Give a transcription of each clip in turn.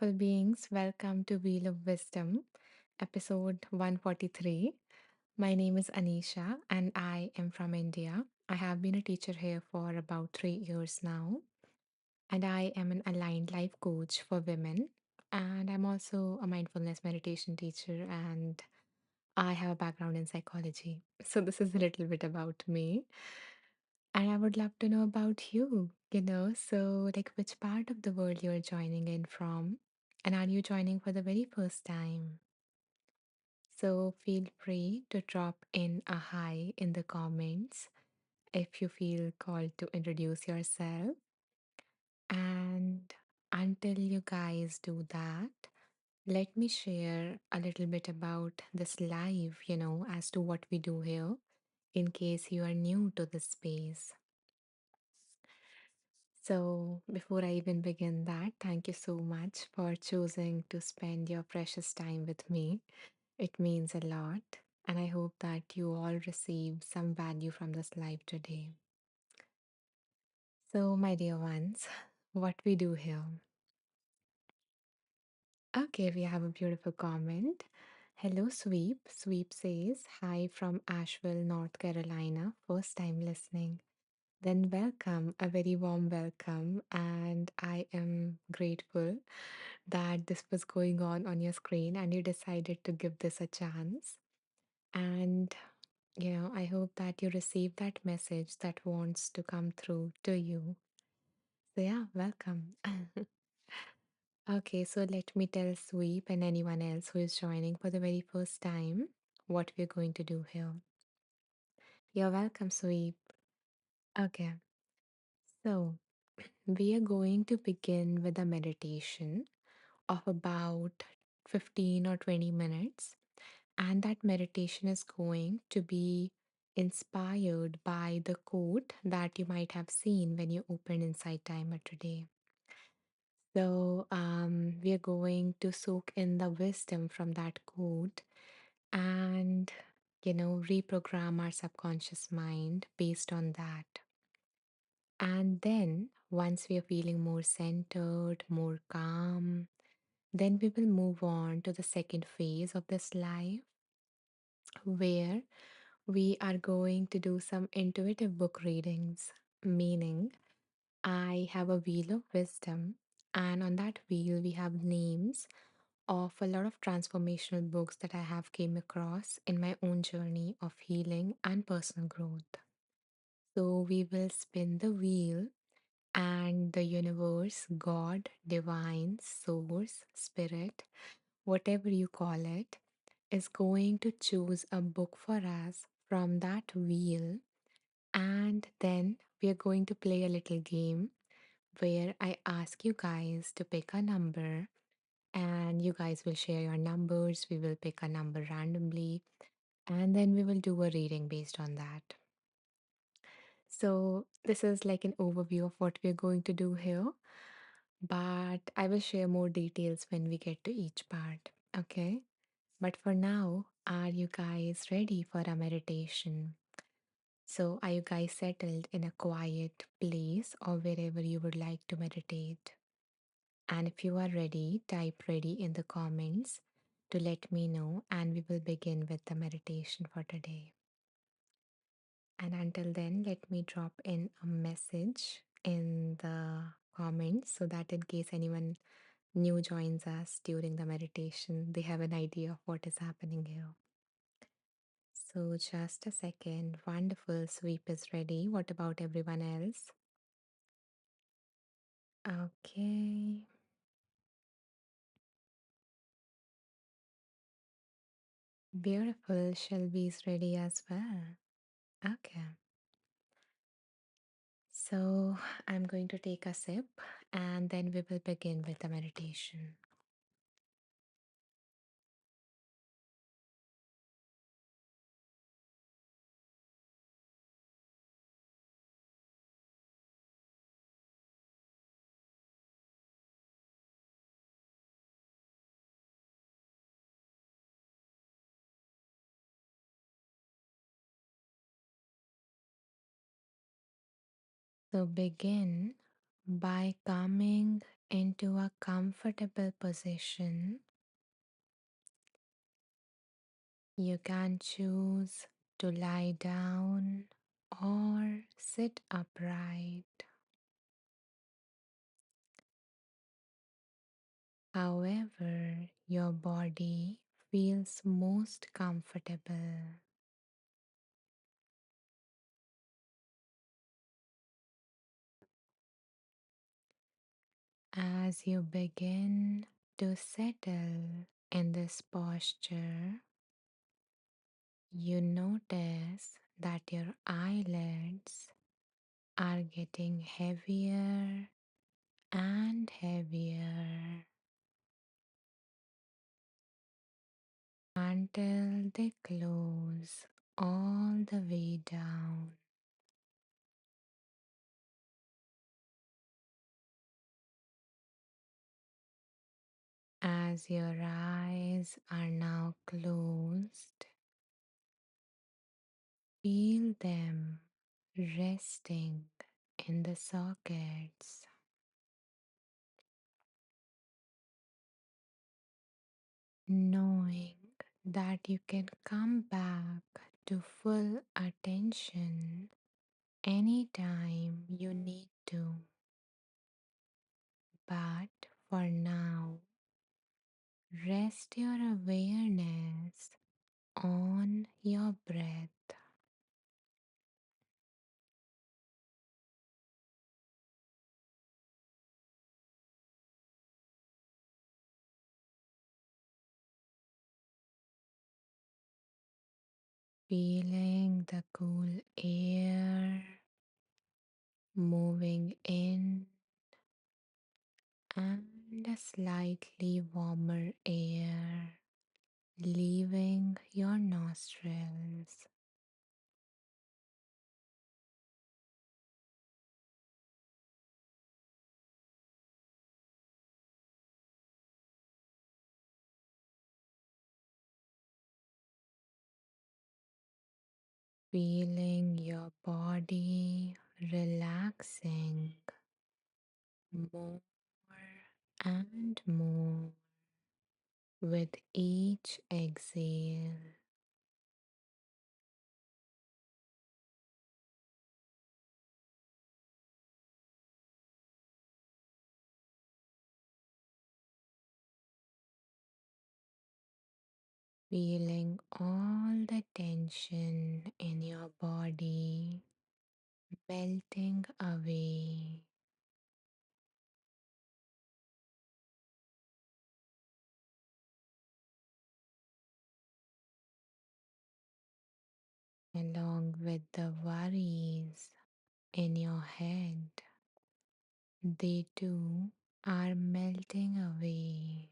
beings. Welcome to Wheel of Wisdom, episode 143. My name is Anisha and I am from India. I have been a teacher here for about 3 years now, and I am an aligned life coach for women. And I'm also a mindfulness meditation teacher, and I have a background in psychology. So, this is a little bit about me. And I would love to know about you. Like which part of the world you're joining in from, and are you joining for the very first time? So feel free to drop in a hi in the comments if you feel called to introduce yourself. And until you guys do that, let me share a little bit about this live, as to what we do here in case you are new to this space. So, before I even begin that, thank you so much for choosing to spend your precious time with me. It means a lot, and I hope that you all receive some value from this live today. So, my dear ones, what we do here. Okay, we have a beautiful comment. Hello, Sweep. Sweep says, Hi from Asheville, North Carolina. First time listening. Then welcome, a very warm welcome. And I am grateful that this was going on your screen and you decided to give this a chance. And I hope that you receive that message that wants to come through to you. So, yeah, welcome. Okay, so let me tell Sweep and anyone else who is joining for the very first time what we're going to do here. You're welcome, Sweep. Okay, so we are going to begin with a meditation of about 15 or 20 minutes. And that meditation is going to be inspired by the quote that you might have seen when you opened Insight Timer today. So, we are going to soak in the wisdom from that quote and reprogram our subconscious mind based on that. And then, once we are feeling more centered, more calm, then we will move on to the second phase of this life where we are going to do some intuitive book readings, meaning I have a wheel of wisdom, and on that wheel, we have names of a lot of transformational books that I have came across in my own journey of healing and personal growth. So we will spin the wheel and the universe, God, divine, source, spirit, whatever you call it, is going to choose a book for us from that wheel. And then we are going to play a little game where I ask you guys to pick a number and you guys will share your numbers. We will pick a number randomly and then we will do a reading based on that. So, this is like an overview of what we're going to do here, but I will share more details when we get to each part. Okay. But for now, are you guys ready for a meditation? So, are you guys settled in a quiet place or wherever you would like to meditate? And if you are ready, type ready in the comments to let me know, and we will begin with the meditation for today. And until then, let me drop in a message in the comments so that in case anyone new joins us during the meditation, they have an idea of what is happening here. So, just a second. Wonderful. Sweep is ready. What about everyone else? Okay. Beautiful. Shelby is ready as well. Okay. So, I'm going to take a sip and then we will begin with the meditation. So, begin by calming into a comfortable position. You can choose to lie down or sit upright. However, your body feels most comfortable. As you begin to settle in this posture, you notice that your eyelids are getting heavier and heavier until they close all the way down. As your eyes are now closed, feel them resting in the sockets, knowing that you can come back to full attention anytime you need to. But for now, rest your awareness on your breath. Feeling the cool air moving in and a slightly warmer air leaving your nostrils. Feeling your body relaxing more and more with each exhale. Feeling all the tension in your body melting away, along with the worries in your head. They too are melting away,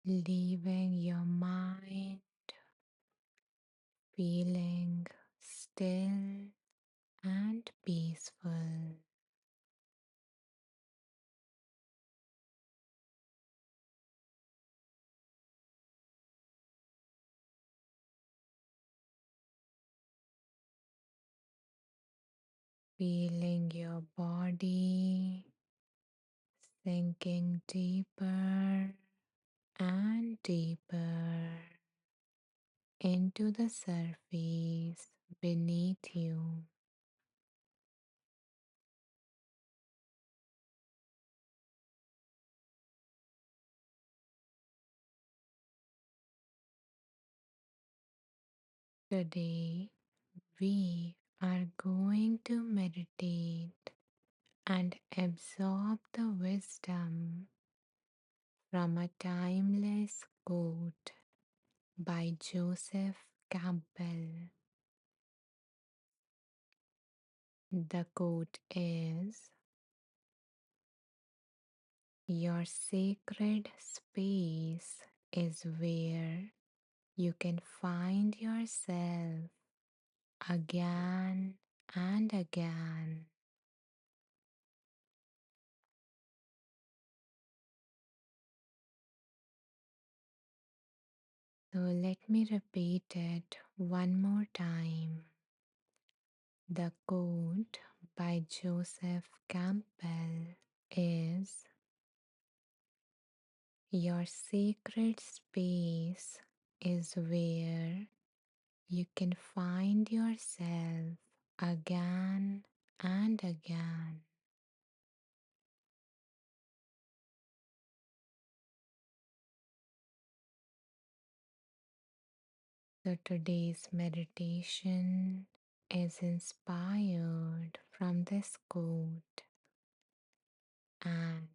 leaving your mind feeling still and peaceful. Feeling your body sinking deeper and deeper into the surface beneath you. Today, we are going to meditate and absorb the wisdom from a timeless quote by Joseph Campbell. The quote is: "Your sacred space is where you can find yourself again and again." So let me repeat it one more time. The quote by Joseph Campbell is: "Your sacred space is where you can find yourself again and again." So today's meditation is inspired from this quote and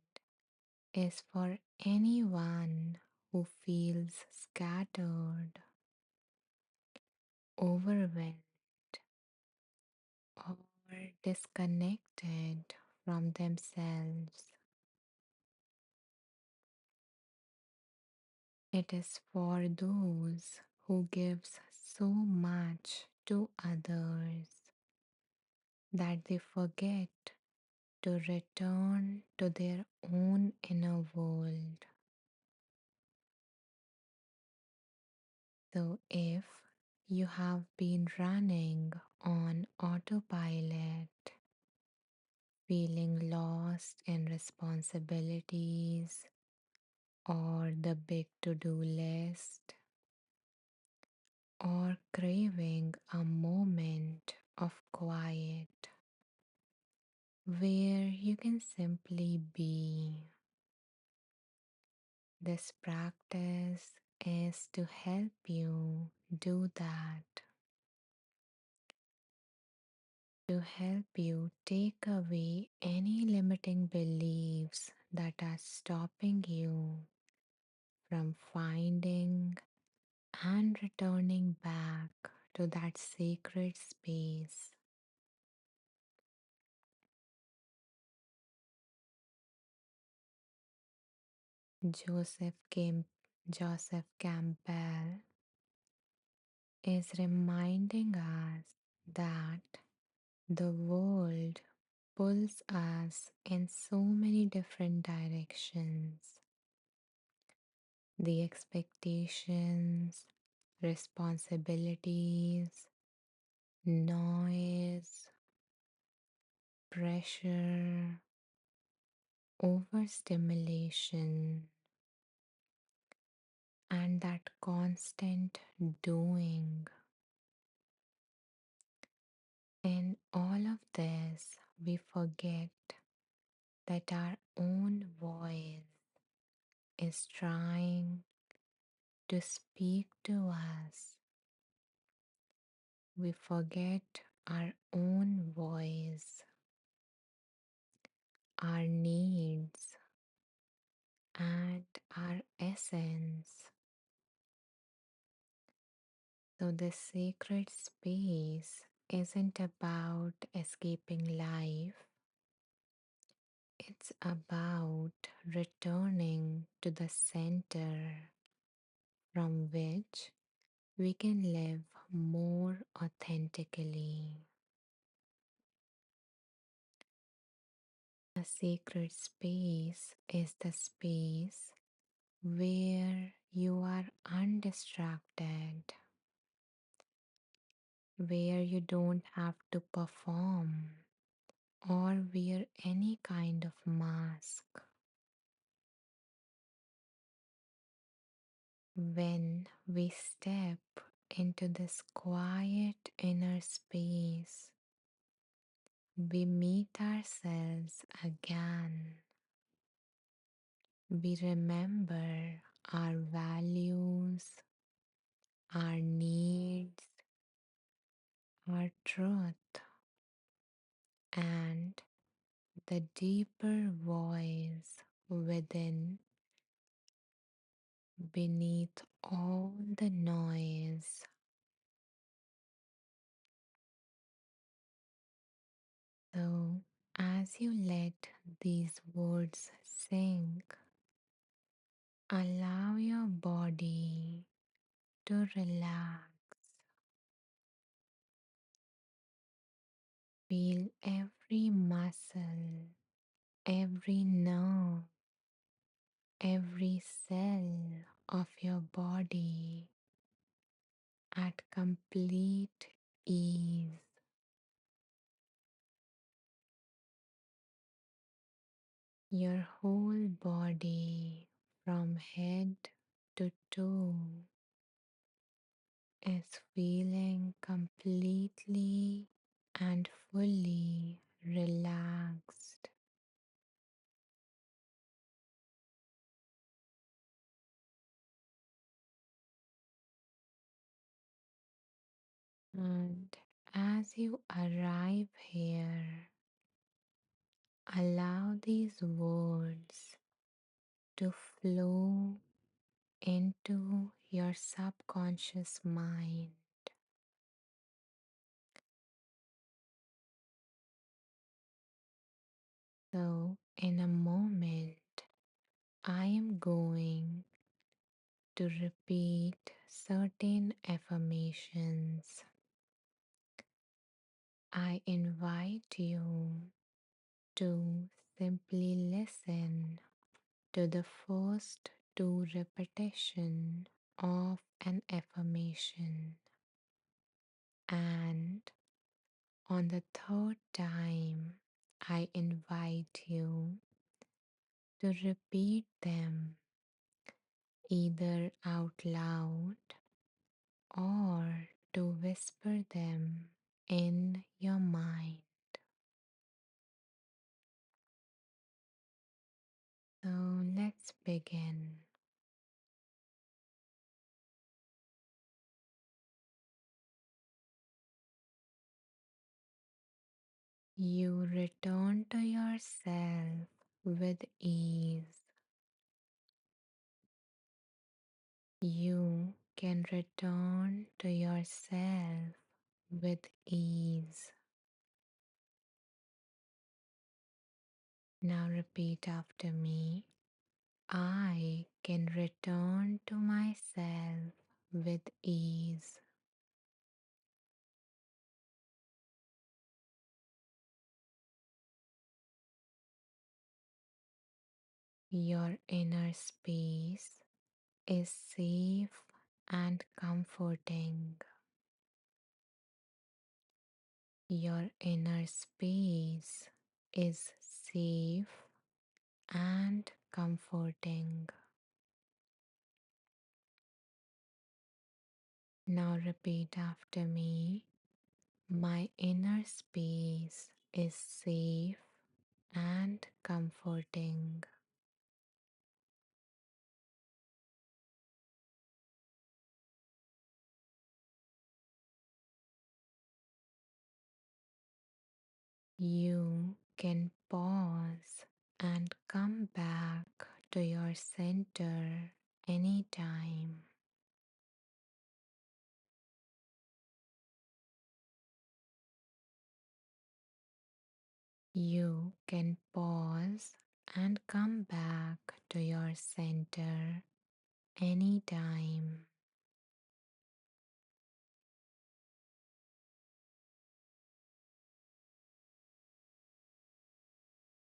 is for anyone who feels scattered, overwhelmed, or disconnected from themselves. It is for those who gives so much to others that they forget to return to their own inner world. So if you have been running on autopilot, feeling lost in responsibilities or the big to do list, or craving a moment of quiet where you can simply be, this practice is to help you do that, to help you take away any limiting beliefs that are stopping you from finding and returning back to that sacred space. Joseph, Kim, Joseph Campbell is reminding us that the world pulls us in so many different directions. The expectations, responsibilities, noise, pressure, overstimulation, and that constant doing. In all of this, we forget that our own voice is trying to speak to us. We forget our own voice, our needs, and our essence. So, this sacred space isn't about escaping life, it's about returning to the center from which we can live more authentically. A sacred space is the space where you are undistracted, where you don't have to perform or wear any kind of mask. When we step into this quiet inner space, we meet ourselves again. We remember our values, our needs, our truth, and the deeper voice within, beneath all the noise. So, as you let these words sink, allow your body to relax. Feel every muscle, every nerve, every cell of your body at complete ease. Your whole body from head to toe is feeling completely and fully relaxed. And as you arrive here, allow these words to flow into your subconscious mind. So, in a moment, I am going to repeat certain affirmations. I invite you to simply listen to the first two repetition of an affirmation, and on the third time I invite you to repeat them either out loud or to whisper them in your mind. So let's begin. You return to yourself with ease. You can return to yourself with ease. Now repeat after me. I can return to myself with ease. Your inner space is safe and comforting. Your inner space is safe and comforting. Now repeat after me. My inner space is safe and comforting. You can pause and come back to your center anytime. You can pause and come back to your center anytime.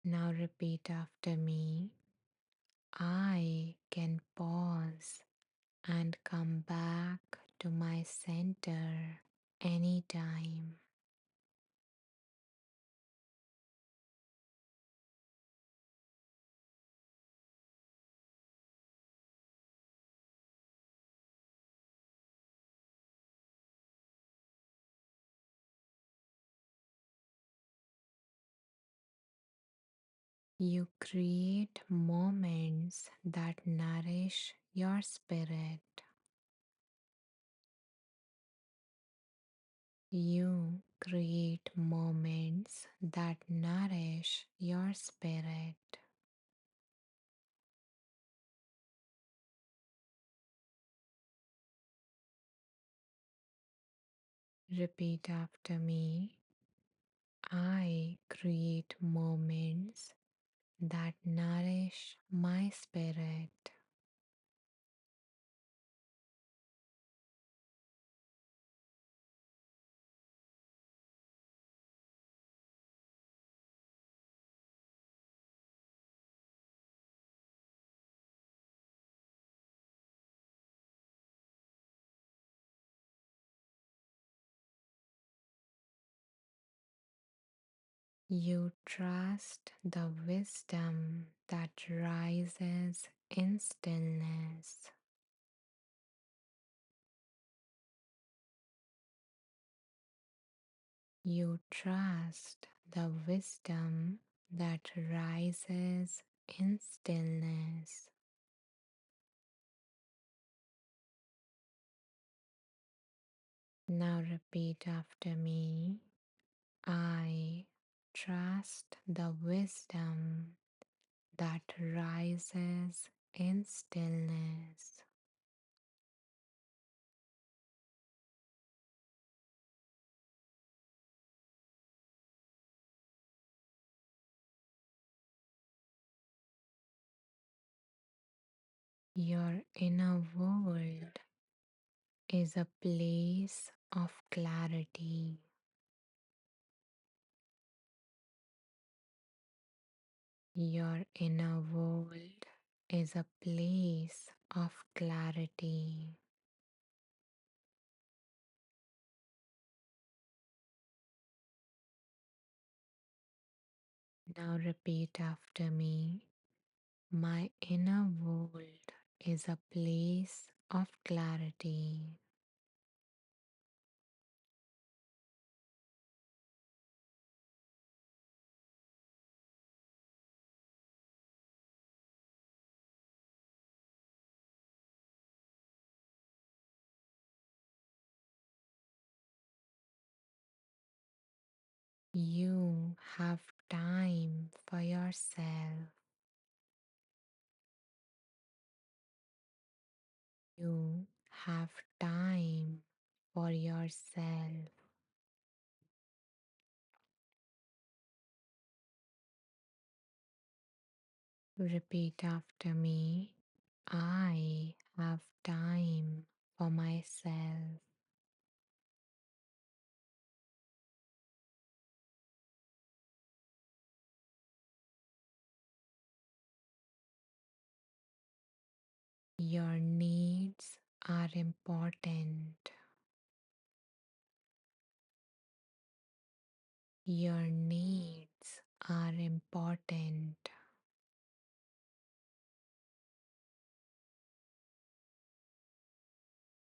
Now repeat after me. I can pause and come back to my center anytime. You create moments that nourish your spirit. You create moments that nourish your spirit. Repeat after me. I create moments that nourish my spirit. You trust the wisdom that rises in stillness. You trust the wisdom that rises in stillness. Now repeat after me. I trust the wisdom that rises in stillness. Your inner world is a place of clarity. Your inner world is a place of clarity. Now repeat after me. My inner world is a place of clarity. You have time for yourself. You have time for yourself. Repeat after me. I have time for myself. Your needs are important. Your needs are important.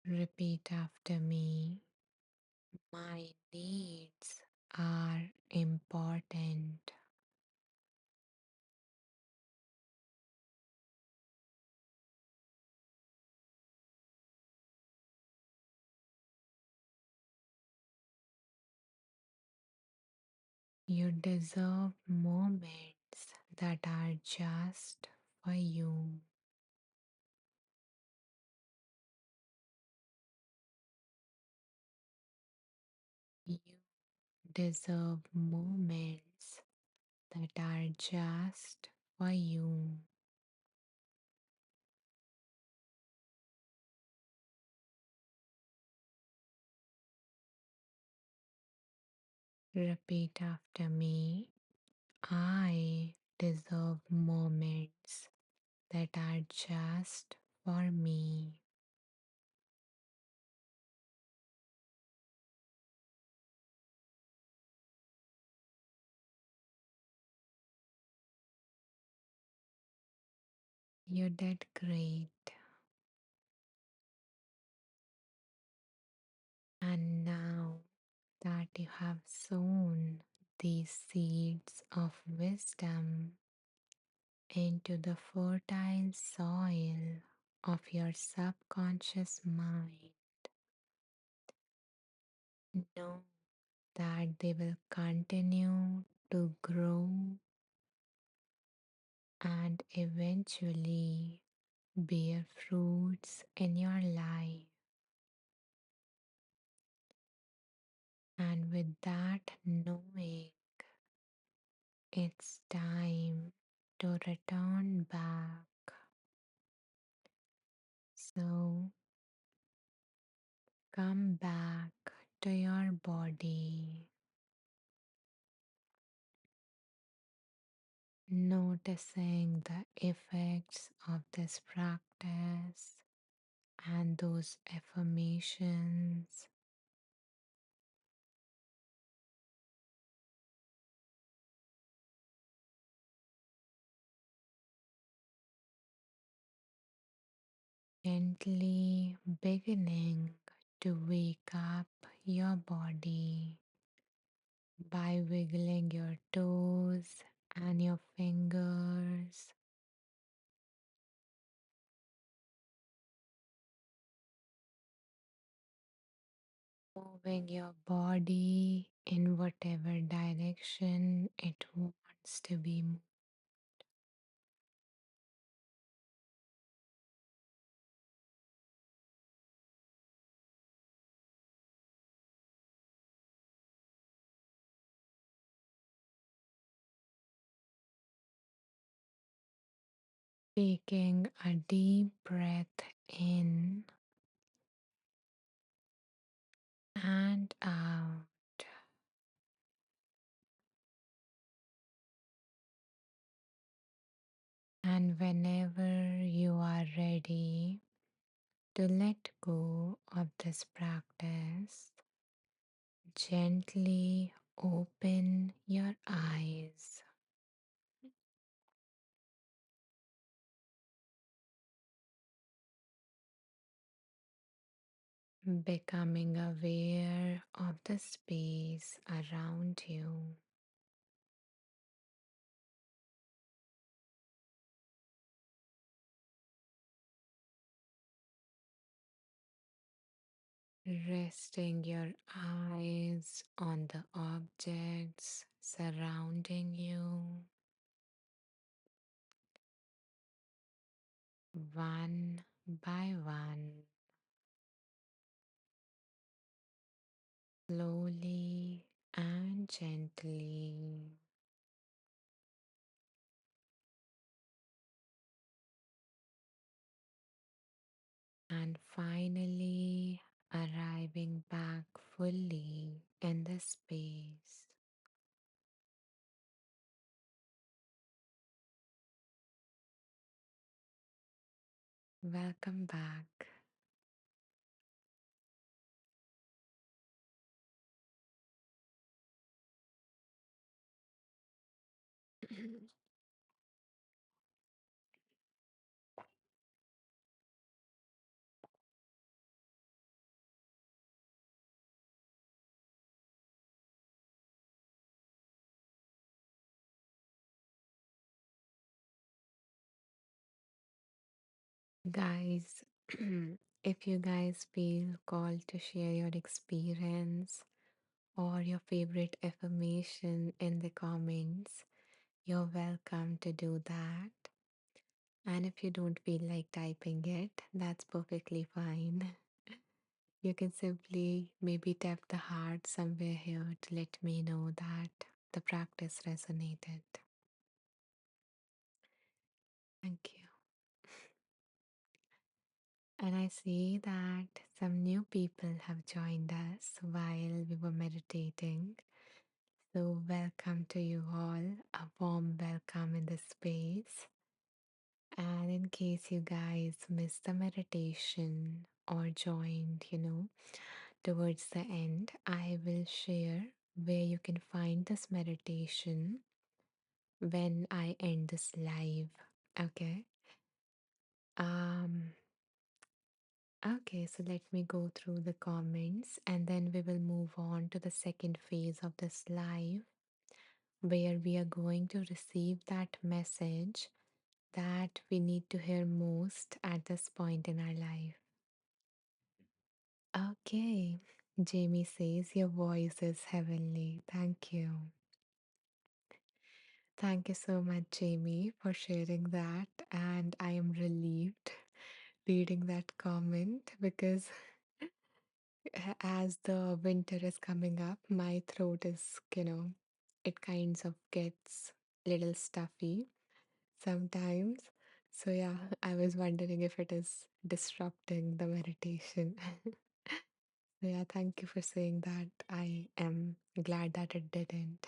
Repeat after me. My needs are important. You deserve moments that are just for you. You deserve moments that are just for you. Repeat after me. I deserve moments that are just for me. You did great. And now that you have sown these seeds of wisdom into the fertile soil of your subconscious mind, know that they will continue to grow and eventually bear fruits in your life. And with that knowing, it's time to return back. So come back to your body, noticing the effects of this practice and those affirmations. Gently beginning to wake up your body by wiggling your toes and your fingers, moving your body in whatever direction it wants to be moved. Taking a deep breath in and out. And whenever you are ready to let go of this practice, gently open your eyes, becoming aware of the space around you. Resting your eyes on the objects surrounding you, one by one, slowly and gently. And finally, arriving back fully in the space. Welcome back. Guys, if you guys feel called to share your experience or your favorite affirmation in the comments, you're welcome to do that. And if you don't feel like typing it, that's perfectly fine. You can simply maybe tap the heart somewhere here to let me know that the practice resonated. Thank you. And I see that some new people have joined us while we were meditating. So, welcome to you all. A warm welcome in this space. And in case you guys missed the meditation or joined, towards the end, I will share where you can find this meditation when I end this live. Okay. Um, okay, so let me go through the comments and then we will move on to the second phase of this live where we are going to receive that message that we need to hear most at this point in our life. Okay, Jamie says your voice is heavenly. Thank you. Thank you so much, Jamie, for sharing that. And I am relieved reading that comment because as the winter is coming up, my throat is, it kinds of gets a little stuffy sometimes. So, yeah, I was wondering if it is disrupting the meditation. So, yeah, thank you for saying that. I am glad that it didn't.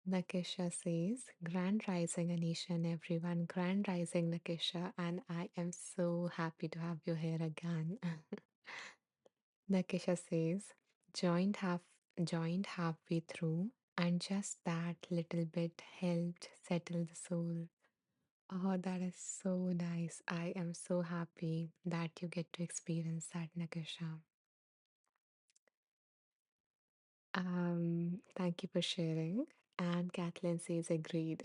Nakisha says, Grand Rising Anisha and everyone, Grand Rising Nakisha, and I am so happy to have you here again. Nakisha says, joined halfway through, and just that little bit helped settle the soul. Oh, that is so nice. I am so happy that you get to experience that, Nakasha. Thank you for sharing. And Kathleen says agreed.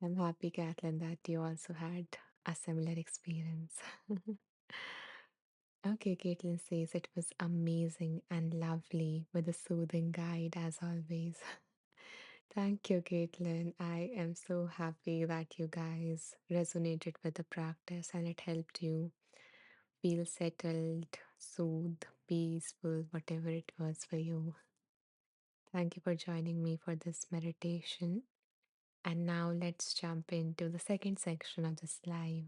I'm happy, Kathleen, that you also had a similar experience. Okay, Caitlin says it was amazing and lovely with a soothing guide as always. Thank you, Caitlin. I am so happy that you guys resonated with the practice and it helped you feel settled, soothed, peaceful, whatever it was for you. Thank you for joining me for this meditation. And now let's jump into the second section of this live.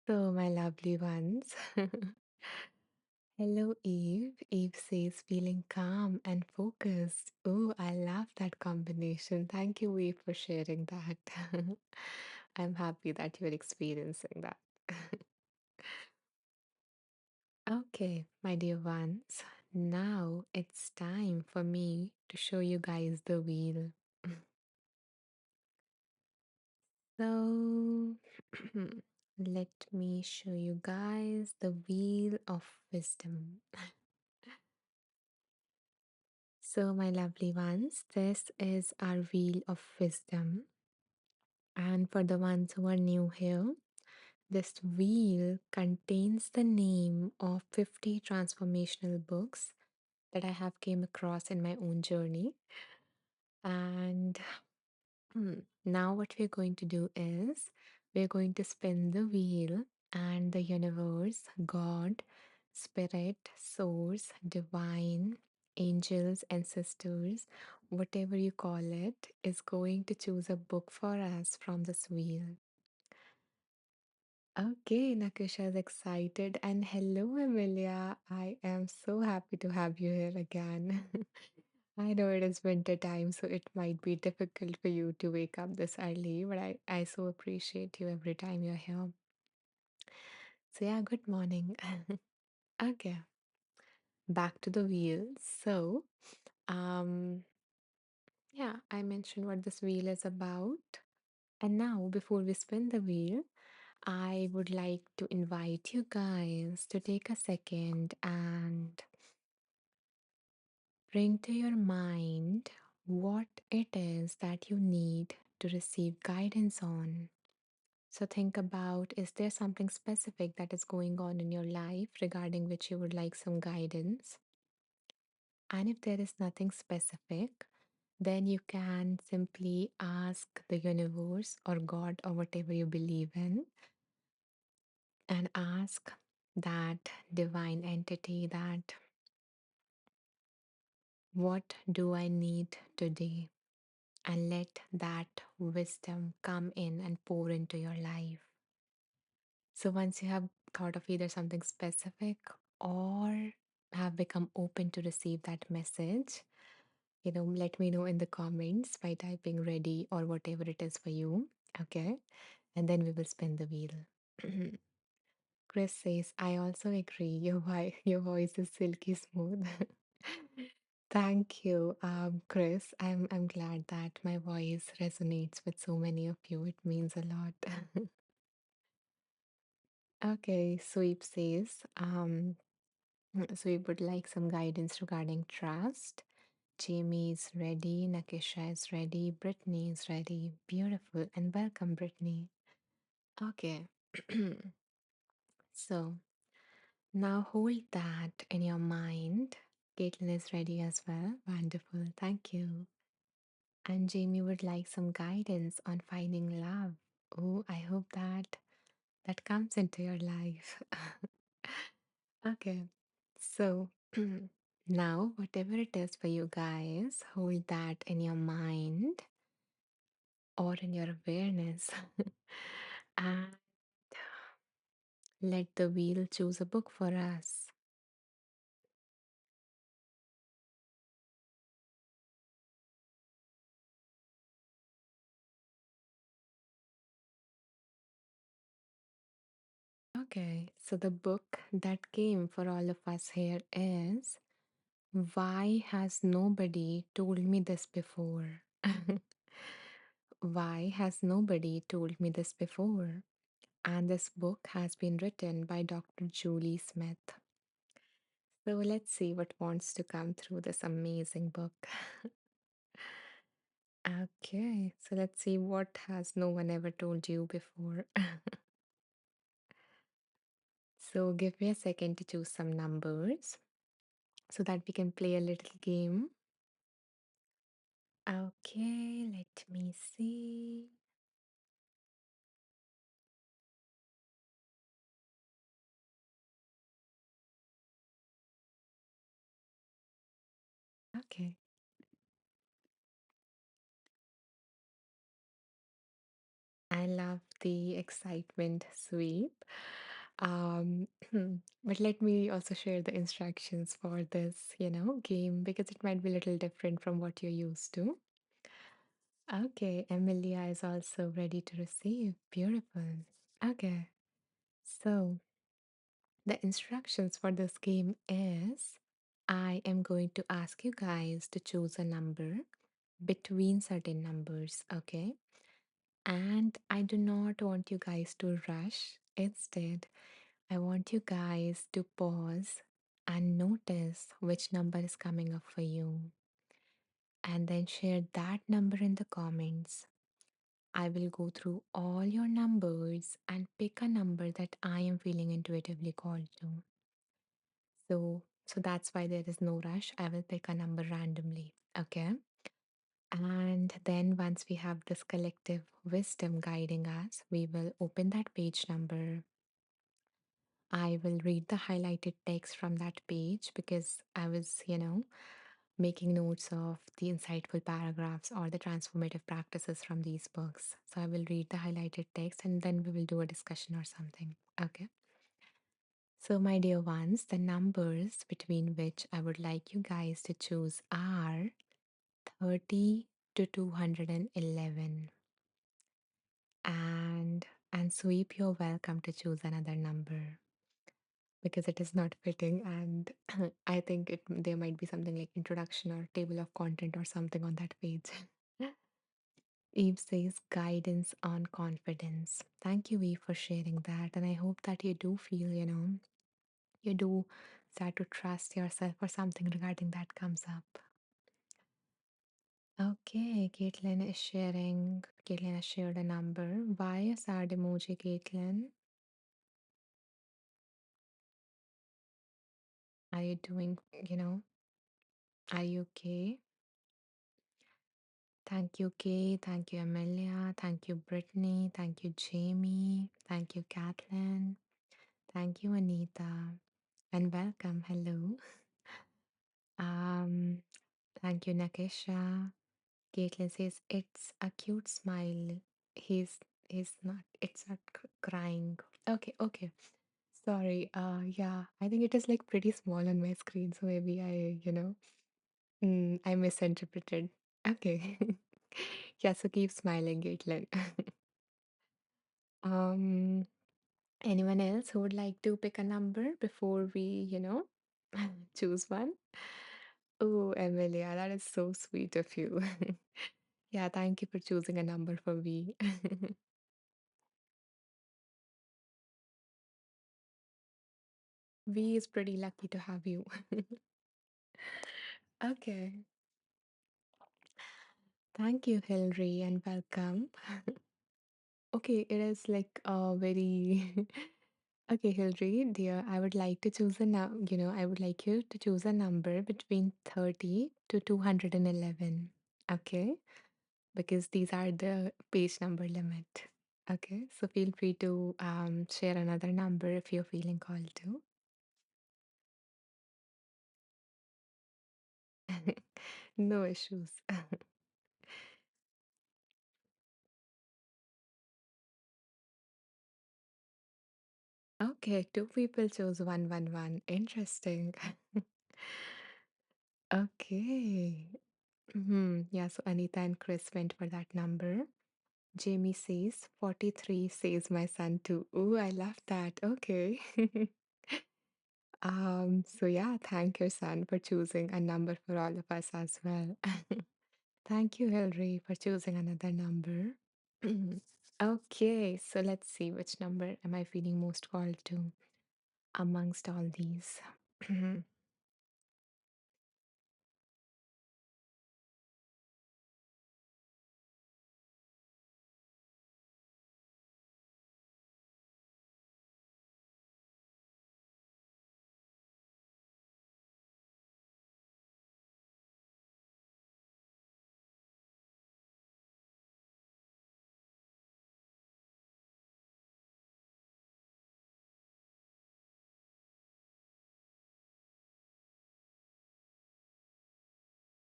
So, my lovely ones. Hello, Eve. Eve says feeling calm and focused. Oh, I love that combination. Thank you, Eve, for sharing that. I'm happy that you're experiencing that. Okay, my dear ones. Now it's time for me to show you guys the wheel. So, let me show you guys the wheel of wisdom. So, my lovely ones, this is our wheel of wisdom. And for the ones who are new here, this wheel contains the name of 50 transformational books that I have came across in my own journey. And now what we're going to do is we're going to spin the wheel and the universe, God, spirit, source, divine, angels, ancestors, whatever you call it, is going to choose a book for us from this wheel. Okay, Nakisha is excited. And hello, Amelia. I am so happy to have you here again. I know it is winter time, so it might be difficult for you to wake up this early, but I so appreciate you every time you're here. So, yeah, good morning. Okay, back to the wheel. So, um, yeah, I mentioned what this wheel is about. And now, before we spin the wheel, I would like to invite you guys to take a second and bring to your mind what it is that you need to receive guidance on. So, think about, is there something specific that is going on in your life regarding which you would like some guidance? And if there is nothing specific, then you can simply ask the universe or God or whatever you believe in and ask that divine entity that what do I need today? And let that wisdom come in and pour into your life. So once you have thought of either something specific or have become open to receive that message, let me know in the comments by typing ready or whatever it is for you. Okay. And then we will spin the wheel. Chris says, I also agree. Your voice is silky smooth. Thank you, Chris. I'm glad that my voice resonates with so many of you. It means a lot. Okay, Sweep says, Sweep would like some guidance regarding trust. Jamie is ready, Nakisha is ready, Brittany is ready. Beautiful, and welcome, Brittany. Okay, so now hold that in your mind. Caitlin is ready as well. Wonderful, thank you. And Jamie would like some guidance on finding love. Oh, I hope that comes into your life. Okay, so now, whatever it is for you guys, hold that in your mind or in your awareness and let the wheel choose a book for us. Okay, so the book that came for all of us here is Why has nobody told me this before? Why has nobody told me this before? And this book has been written by Dr. Julie Smith. So let's see what wants to come through this amazing book. Okay, so let's see what has no one ever told you before. So give me a second to choose some numbers so that we can play a little game. Okay, let me see. Okay. I love the excitement sweep. But let me also share the instructions for this, game because it might be a little different from what you're used to. Okay, Emilia is also ready to receive. Beautiful. Okay, so the instructions for this game is I am going to ask you guys to choose a number between certain numbers, okay? And I do not want you guys to rush. Instead, I want you guys to pause and notice which number is coming up for you. And then share that number in the comments. I will go through all your numbers and pick a number that I am feeling intuitively called to. So that's why there is no rush. I will pick a number randomly. Okay. And then once we have this collective wisdom guiding us, we will open that page number. I will read the highlighted text from that page because I was, making notes of the insightful paragraphs or the transformative practices from these books. So I will read the highlighted text and then we will do a discussion or something. Okay. So, my dear ones, the numbers between which I would like you guys to choose are 30 to 211. And sweep, you're welcome to choose another number because it is not fitting. And I think there might be something like introduction or table of content or something on that page. Eve says guidance on confidence. Thank you, Eve, for sharing that. And I hope that you do feel, you do start to trust yourself or something regarding that comes up. Okay, Caitlin is sharing. Caitlin has shared a number. Why a sad emoji, Caitlin? Are you doing, are you okay? Thank you, Kay. Thank you, Amelia. Thank you, Brittany. Thank you, Jamie. Thank you, Kathleen. Thank you, Anita. And welcome. Hello. Um, Thank you, Nakesha. Caitlin says it's a cute smile. He's he's not. It's not crying. Okay, okay. Sorry. Yeah. I think it is like pretty small on my screen, so maybe I misinterpreted. Okay. Yeah. So keep smiling, Caitlin. um. Anyone else who would like to pick a number before we, choose one? Oh, Emilia, that is so sweet of you. Yeah, thank you for choosing a number for me. V is pretty lucky to have you. Okay. Thank you, Hilary, and welcome. Okay, it is like a very okay, Hilary, dear. I would like to choose I would like you to choose a number between 30 to 211. Okay, because these are the page number limit. Okay, so feel free to share another number if you're feeling called to. No issues. Okay, two people chose 111. Interesting. Okay. Yeah, so Anita and Chris went for that number. Jamie says 43 says my son too. Oh, I love that. Okay. So yeah, thank your son for choosing a number for all of us as well. Thank you, Hilary, for choosing another number. Okay, so let's see which number am I feeling most called to amongst all these.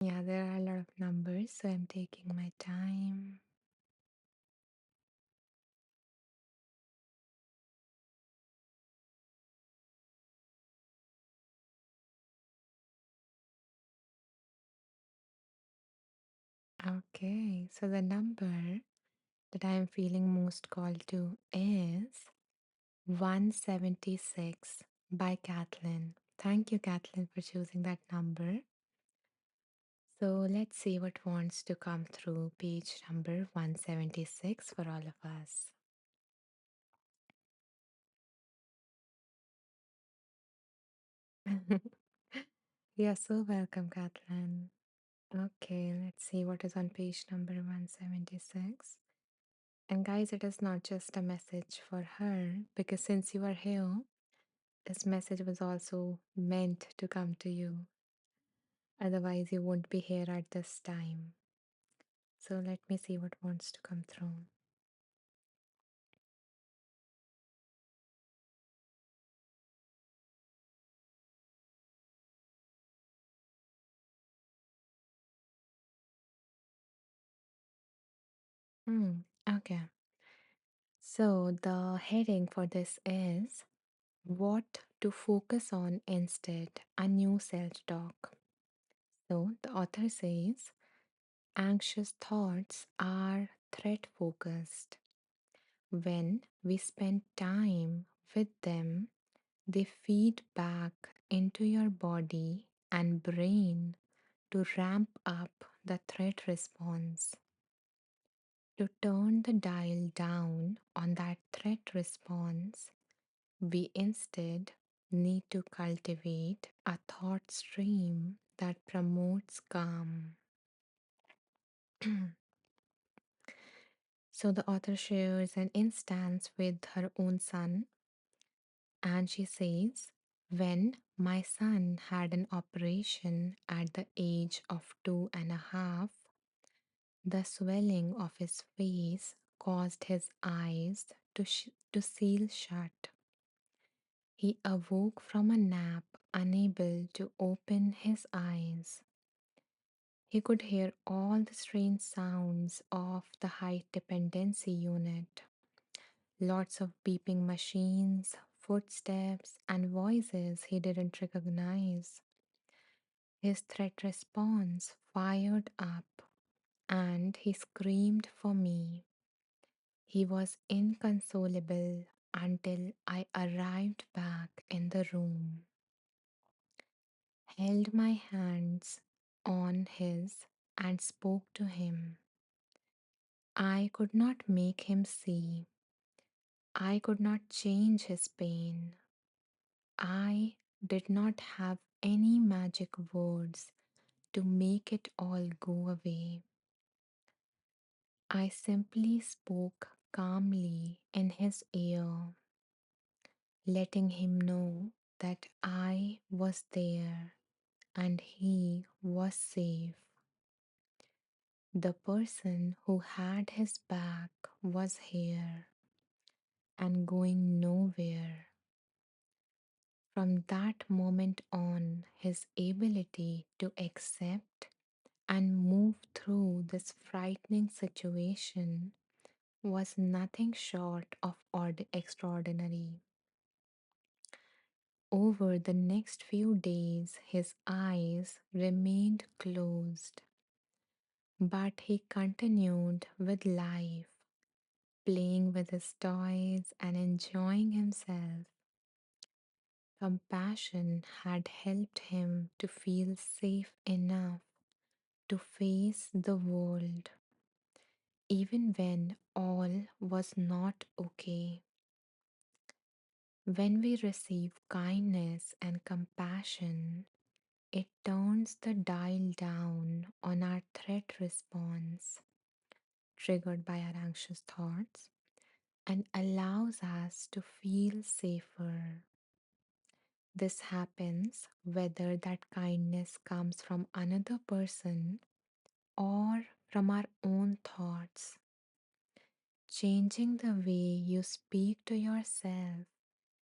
Yeah, there are a lot of numbers, so I'm taking my time. Okay, so the number that I'm feeling most called to is 176 by Kathleen. Thank you, Kathleen, for choosing that number. So let's see what wants to come through page number 176 for all of us. You're so welcome, Kathleen. Okay, let's see what is on page number 176. And guys, it is not just a message for her, because since you are here, this message was also meant to come to you. Otherwise, you won't be here at this time. So let me see what wants to come through. Okay. So the heading for this is what to focus on instead, a new self talk. So the author says anxious thoughts are threat focused. When we spend time with them, they feed back into your body and brain to ramp up the threat response. To turn the dial down on that threat response, we instead need to cultivate a thought stream that promotes calm. So the author shares an instance with her own son, and she says, when my son had an operation at the age of 2.5, the swelling of his face caused his eyes to seal shut. He awoke from a nap, unable to open his eyes. He could hear all the strange sounds of the high dependency unit. Lots of beeping machines, footsteps, and voices he didn't recognize. His threat response fired up, and he screamed for me. He was inconsolable until I arrived back in the room, held my hands on his, and spoke to him. I could not make him see. I could not change his pain. I did not have any magic words to make it all go away. I simply spoke calmly in his ear, letting him know that I was there and he was safe. The person who had his back was here and going nowhere. From that moment on, his ability to accept and move through this frightening situation was nothing short of extraordinary. Over the next few days, his eyes remained closed, but he continued with life, playing with his toys and enjoying himself. Compassion had helped him to feel safe enough to face the world, even when all was not okay. When we receive kindness and compassion, it turns the dial down on our threat response, triggered by our anxious thoughts, and allows us to feel safer. This happens whether that kindness comes from another person or from our own thoughts. Changing the way you speak to yourself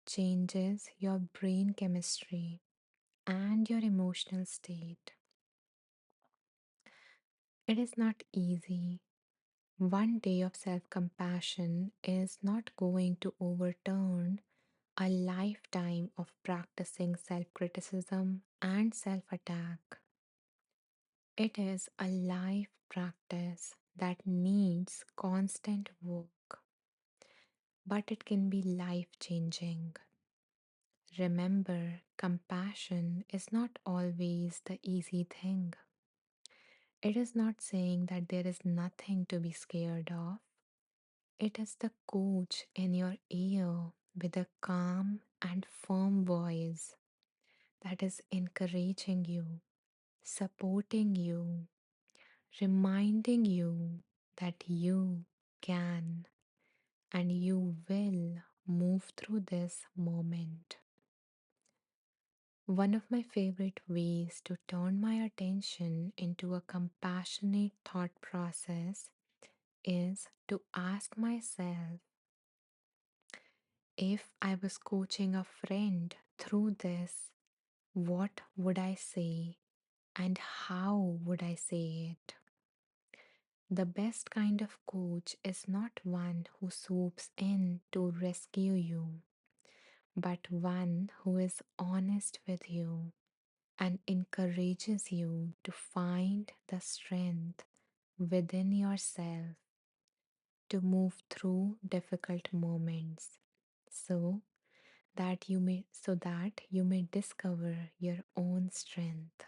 changes your brain chemistry and your emotional state. It is not easy. One day of self compassion is not going to overturn a lifetime of practicing self criticism and self attack. It is a life practice that needs constant work, but it can be life changing. Remember, compassion is not always the easy thing. It is not saying that there is nothing to be scared of. It is the coach in your ear with a calm and firm voice that is encouraging you, supporting you, reminding you that you can and you will move through this moment. One of my favorite ways to turn my attention into a compassionate thought process is to ask myself, if I was coaching a friend through this, what would I say and how would I say it? The best kind of coach is not one who swoops in to rescue you, but one who is honest with you and encourages you to find the strength within yourself to move through difficult moments so that you may discover your own strength.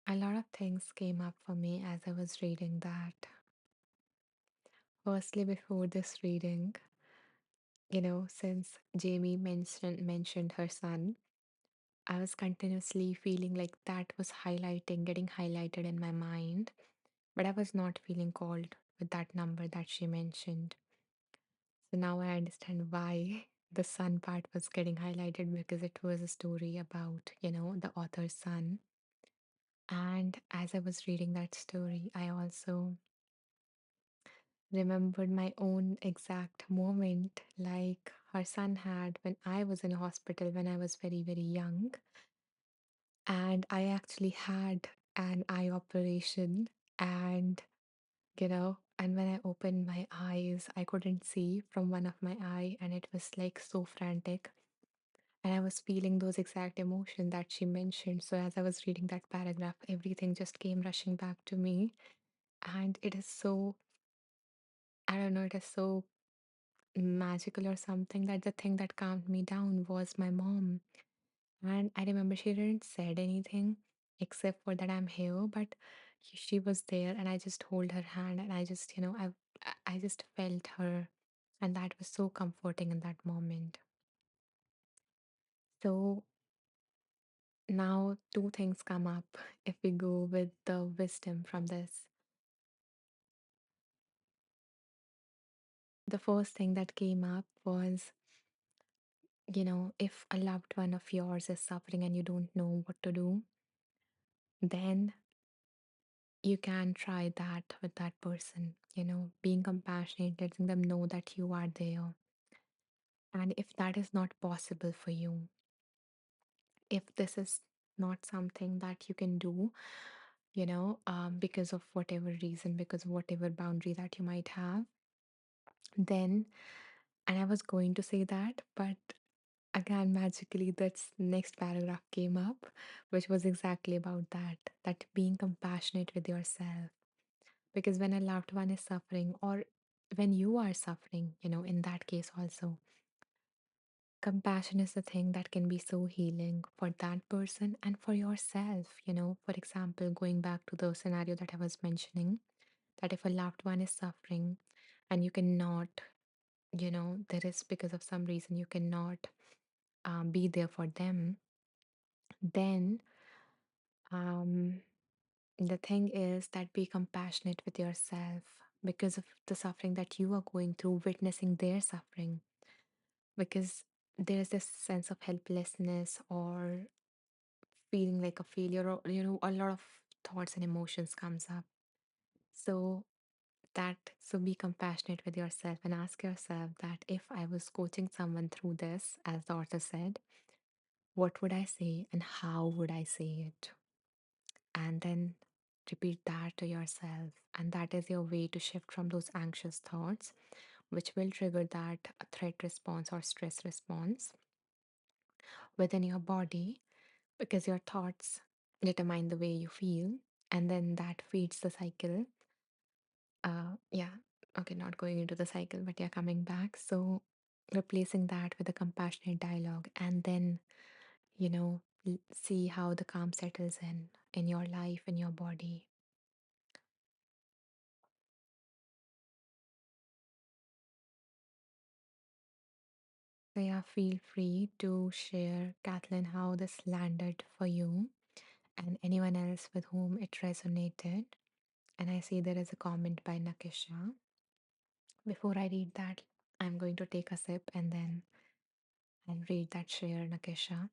A lot of things came up for me as I was reading that. Firstly, before this reading, since Jamie mentioned her son, I was continuously feeling like that was getting highlighted in my mind, but I was not feeling called with that number that she mentioned. So now I understand why the son part was getting highlighted, because it was a story about, the author's son. And as I was reading that story, I also remembered my own exact moment, like her son had when I was in a hospital when I was very, very young. And I actually had an eye operation. And when I opened my eyes, I couldn't see from one of my eye, and it was like so frantic. And I was feeling those exact emotions that she mentioned. So as I was reading that paragraph, everything just came rushing back to me. And it is so, I don't know, it is so magical or something, that the thing that calmed me down was my mom. And I remember she didn't said anything except for that I'm here, but she was there, and I just hold her hand, and I just, I just felt her, and that was so comforting in that moment. So now two things come up if we go with the wisdom from this. The first thing that came up was, if a loved one of yours is suffering and you don't know what to do, then you can try that with that person, being compassionate, letting them know that you are there. And if that is not possible for you, if this is not something that you can do, because of whatever reason, because of whatever boundary that you might have, then, and I was going to say that, but Again, magically, that's next paragraph came up, which was exactly about that being compassionate with yourself. Because when a loved one is suffering, or when you are suffering, in that case also, compassion is the thing that can be so healing for that person and for yourself. For example, going back to the scenario that I was mentioning, that if a loved one is suffering and you cannot, there is because of some reason you cannot be there for them, then um, the thing is that be compassionate with yourself because of the suffering that you are going through, witnessing their suffering, because there's this sense of helplessness or feeling like a failure, or a lot of thoughts and emotions comes up. So so be compassionate with yourself and ask yourself that if I was coaching someone through this, as the author said, what would I say and how would I say it? And then repeat that to yourself. And that is your way to shift from those anxious thoughts, which will trigger that threat response or stress response within your body, because your thoughts determine the way you feel. And then that feeds the cycle. Yeah. Okay, not going into the cycle, but yeah, coming back. So replacing that with a compassionate dialogue, and then, see how the calm settles in your life, in your body. So yeah, feel free to share, Kathleen, how this landed for you and anyone else with whom it resonated. And I see there is a comment by Nakisha. Before I read that, I'm going to take a sip and then I'll read that share, Nakisha.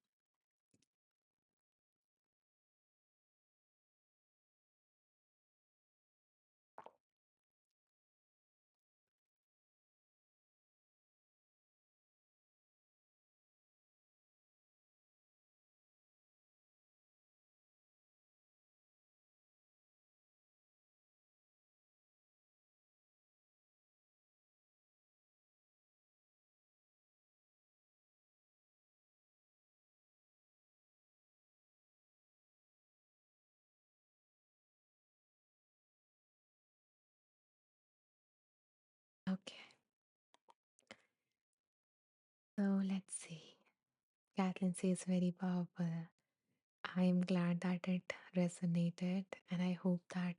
Okay, so let's see. Kathleen says very powerful. I'm glad that it resonated, and I hope that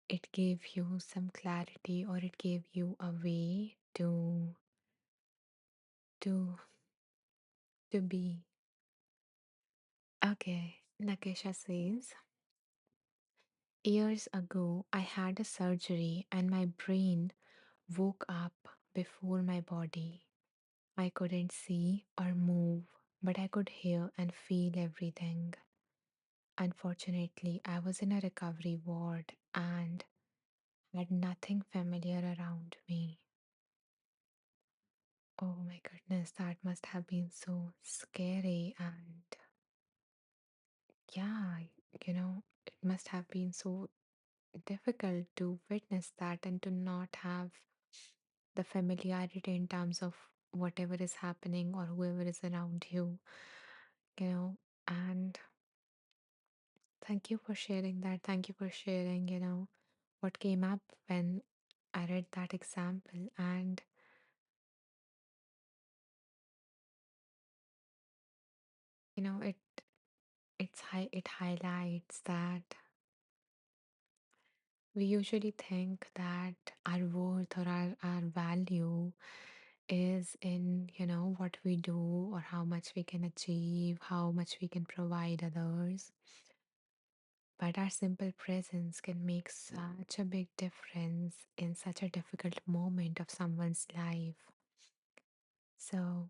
it gave you some clarity or it gave you a way to to be. Okay, Nakesha says, years ago I had a surgery and my brain woke up before my body. I couldn't see or move, but I could hear and feel everything. Unfortunately, I was in a recovery ward and had nothing familiar around me. Oh my goodness, that must have been so scary. And yeah, it must have been so difficult to witness that and to not have the familiarity in terms of whatever is happening or whoever is around you, you know. And thank you for sharing that. Thank you for sharing, what came up when I read that example. And, it it highlights that we usually think that our worth or our value is in, what we do or how much we can achieve, how much we can provide others. But our simple presence can make such a big difference in such a difficult moment of someone's life. So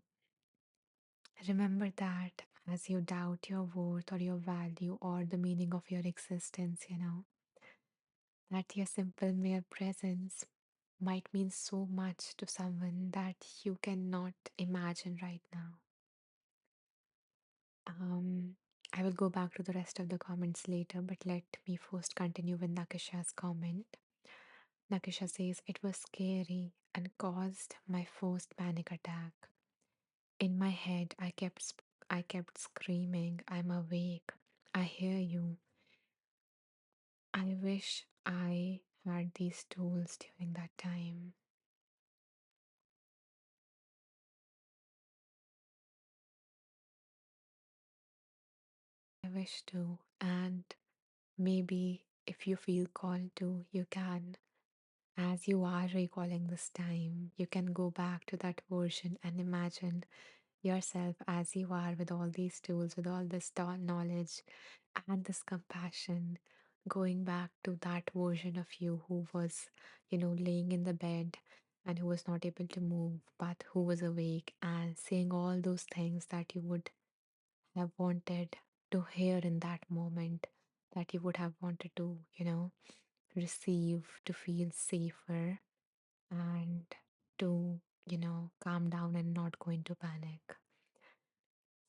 remember that as you doubt your worth or your value or the meaning of your existence, that your simple mere presence might mean so much to someone that you cannot imagine right now. Um, I will go back to the rest of the comments later, but let me first continue with Nakisha's comment. Nakisha says it was scary and caused my first panic attack. In my head, I kept screaming, I'm awake. I hear you. I wish I had these tools during that time. I wish to. And maybe if you feel called to, you can. As you are recalling this time, you can go back to that version and imagine yourself as you are with all these tools, with all this knowledge and this compassion, going back to that version of you who was, laying in the bed and who was not able to move, but who was awake and saying all those things that you would have wanted to hear in that moment, that you would have wanted to, receive, to feel safer and to, calm down and not go into panic.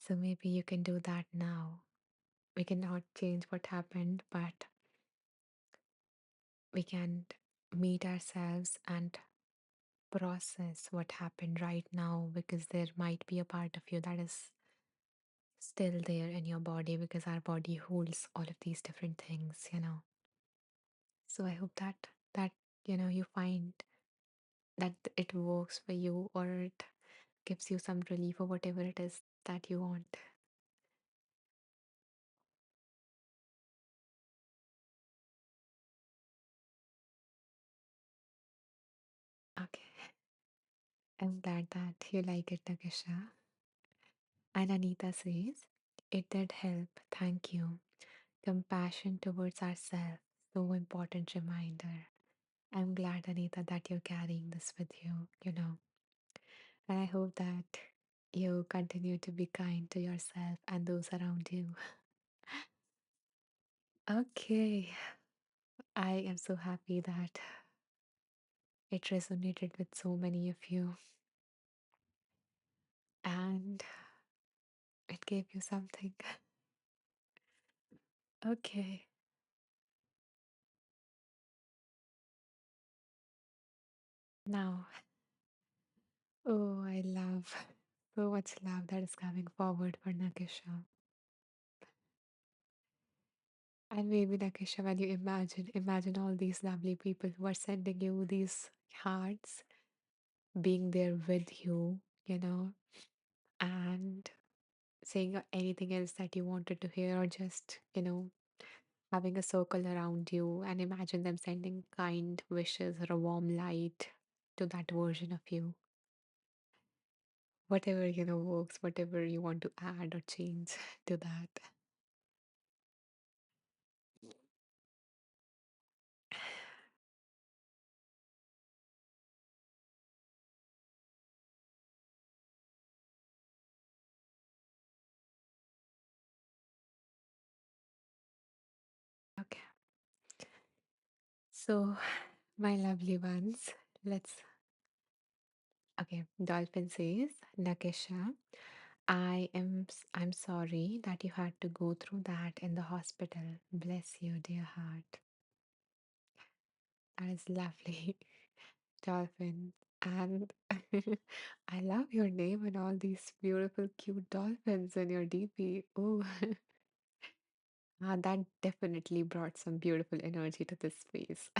So maybe you can do that now. We cannot change what happened, but we can meet ourselves and process what happened right now, because there might be a part of you that is still there in your body, because our body holds all of these different things. So I hope that you find that it works for you, or it gives you some relief, or whatever it is that you want. Okay. I'm glad that you like it, Nakisha. And Anita says, it did help. Thank you. Compassion towards ourselves. So important reminder. I'm glad, Anita, that you're carrying this with you. And I hope that you continue to be kind to yourself and those around you. Okay. I am so happy that it resonated with so many of you and it gave you something. Okay. Now, oh, I love so much love that is coming forward for Nakisha. And maybe Nakisha, when you imagine all these lovely people who are sending you these hearts, being there with you, and saying anything else that you wanted to hear, or just, having a circle around you, and imagine them sending kind wishes or a warm light to that version of you. Whatever, works, whatever you want to add or change to that. Okay. So, my lovely ones, let's. Okay, Dolphin says, Nakesha, I'm sorry that you had to go through that in the hospital. Bless you, dear heart. That is lovely, Dolphin. And I love your name and all these beautiful, cute dolphins in your DP. Oh, that definitely brought some beautiful energy to this space.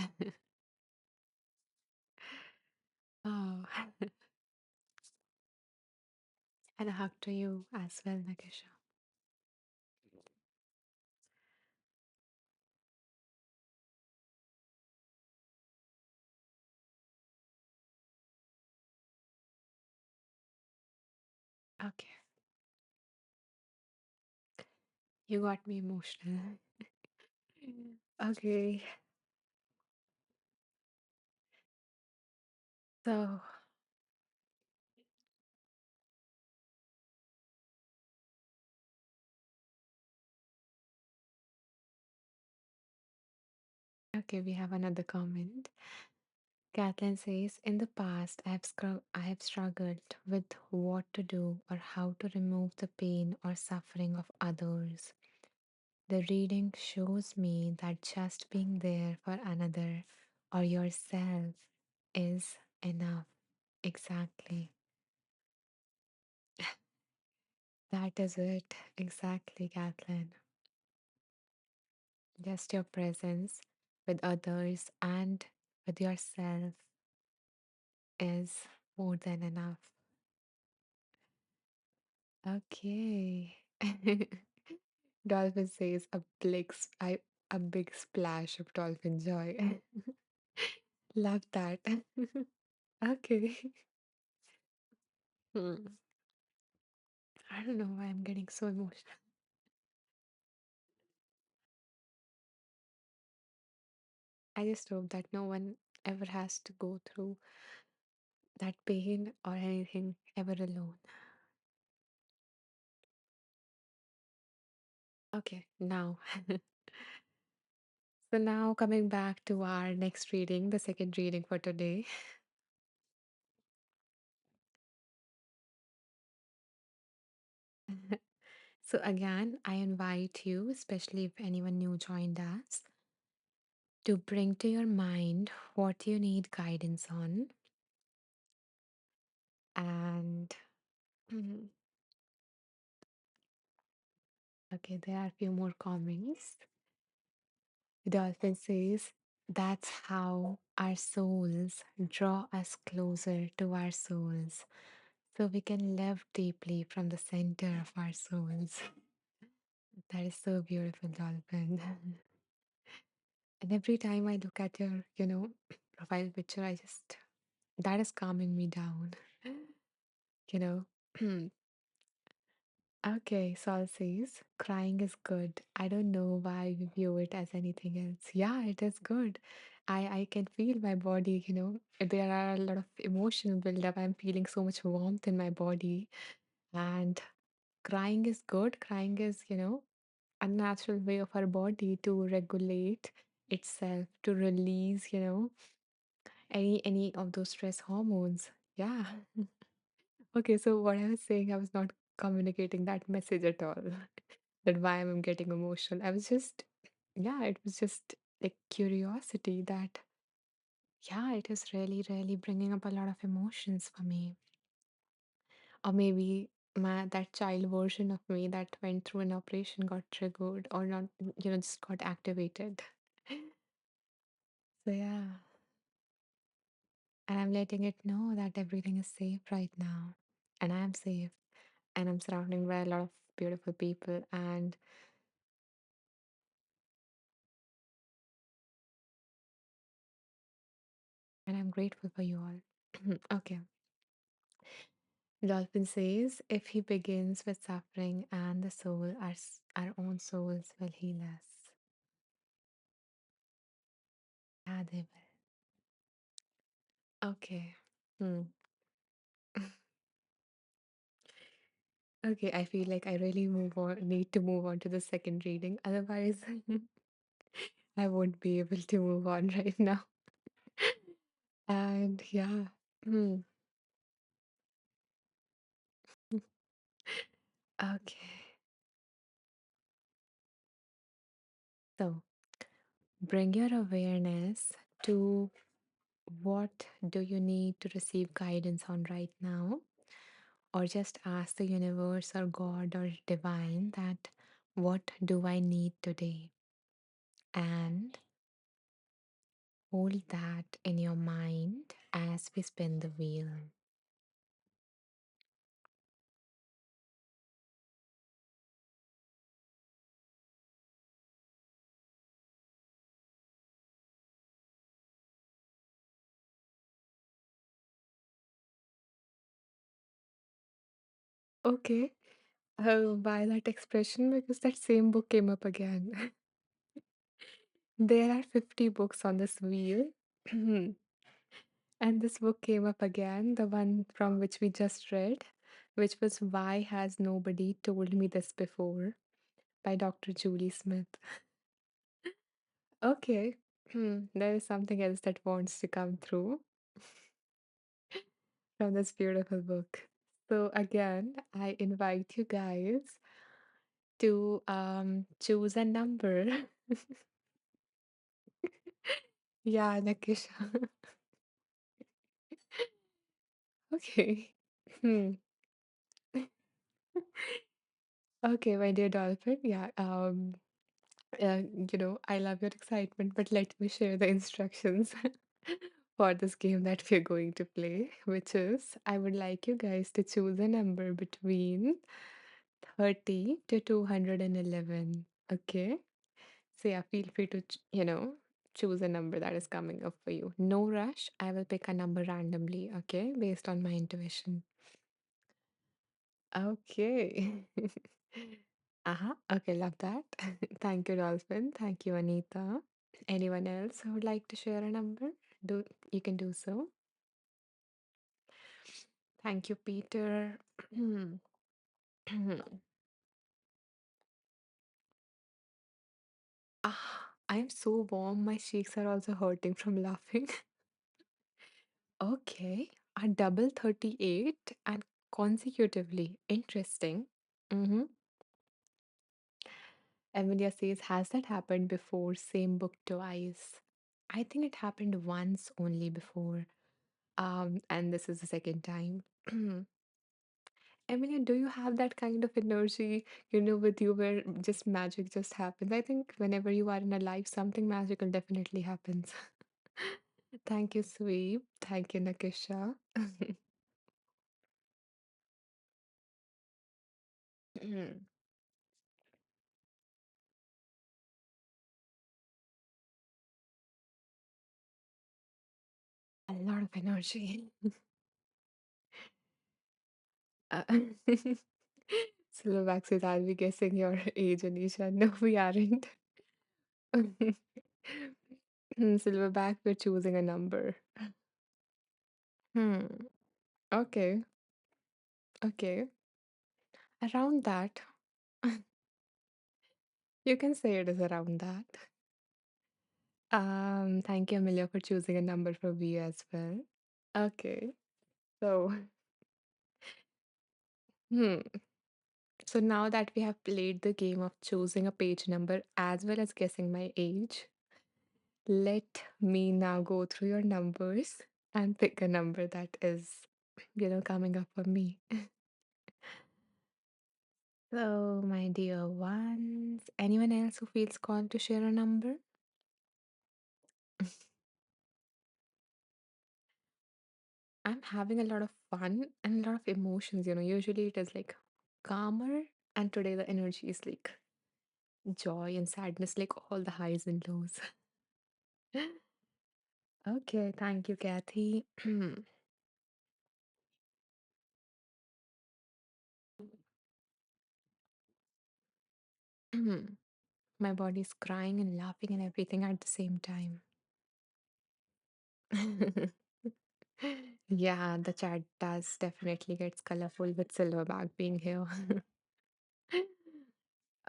Oh, and a hug to you as well, Nakesha. Okay, you got me emotional. Okay, so, okay, we have another comment. Kathleen says, in the past, I have struggled with what to do or how to remove the pain or suffering of others. The reading shows me that just being there for another or yourself is enough. Exactly. That is it. Exactly, Kathleen. Just your presence with others and with yourself is more than enough. Okay. Dolphin says a big splash of dolphin joy. Love that. Okay. Hmm. I don't know why I'm getting so emotional. I just hope that no one ever has to go through that pain or anything ever alone. Okay, now. So now coming back to our next reading, the second reading for today. So again, I invite you, especially if anyone new joined us, to bring to your mind what you need guidance on. And okay, there are a few more comments. The dolphin says, that's how our souls draw us closer to our souls, so we can live deeply from the center of our souls. That is so beautiful, dolphin. And every time I look at your, profile picture, that is calming me down, you know. Okay, Saul says, crying is good. I don't know why we view it as anything else. Yeah, it is good. I can feel my body, there are a lot of emotional buildup. I'm feeling so much warmth in my body. And crying is good. Crying is, a natural way of our body to regulate itself, to release, any of those stress hormones. Yeah. Okay, so what I was saying, I was not communicating that message at all. That why I'm getting emotional. I was just, yeah, it was just like curiosity that, yeah, it is really, really bringing up a lot of emotions for me. Or maybe that child version of me that went through an operation got triggered or not, just got activated. So yeah, and I'm letting it know that everything is safe right now, and I am safe, and I'm surrounded by a lot of beautiful people, and I'm grateful for you all. Okay. Dolphin says, if he begins with suffering and the soul, our own souls will heal us. Yeah, they will. Okay. Hmm. Okay, I feel like I really need to move on to the second reading. Otherwise, I won't be able to move on right now. And yeah. Hmm. Okay. So bring your awareness to what do you need to receive guidance on right now, or just ask the universe or God or divine that what do I need today, and hold that in your mind as we spin the wheel. Okay. Why that expression? Because that same book came up again. There are 50 books on this wheel. And this book came up again, the one from which we just read, which was Why Has Nobody Told Me This Before by Dr. Julie Smith. Okay, there is something else that wants to come through from this beautiful book. So, again, I invite you guys to choose a number. Yeah, Nakisha. Okay. Hmm. Okay, my dear dolphin. Yeah. I love your excitement, but let me share the instructions for this game that we're going to play, which is I would like you guys to choose a number between 30 to 211. Okay. So yeah, feel free to, choose a number that is coming up for you. No rush. I will pick a number randomly, okay, based on my intuition. Okay. Uh-huh. Okay, love that. Thank you, Dolphin. Thank you, Anita. Anyone else who would like to share a number? Do you can do so. Thank you, Peter. I'm so warm. My cheeks are also hurting from laughing. Okay, a double 38 and consecutively. Interesting. Mm-hmm. Emilia says, has that happened before? Same book twice. I think it happened once only before. And this is the second time. Emilia, do you have that kind of energy, with you where just magic just happens? I think whenever you are in a life, something magical definitely happens. Thank you, Sweep. Thank you, Nakisha. A lot of energy. Uh, Silverback says, I'll be guessing your age, Anisha. No, we aren't. Silverback, we're choosing a number. Hmm. Okay. Okay. Around that. You can say it is around that. Thank you, Amelia, for choosing a number for me as well. Okay. So, hmm. So now that we have played the game of choosing a page number as well as guessing my age, let me now go through your numbers and pick a number that is, coming up for me. So, my dear ones, anyone else who feels called to share a number? I'm having a lot of fun and a lot of emotions. Usually it is like calmer, and today the energy is like joy and sadness, like all the highs and lows. Okay, thank you, Kathy. My body's crying and laughing and everything at the same time. Yeah, the chat does definitely gets colorful with Silverback being here.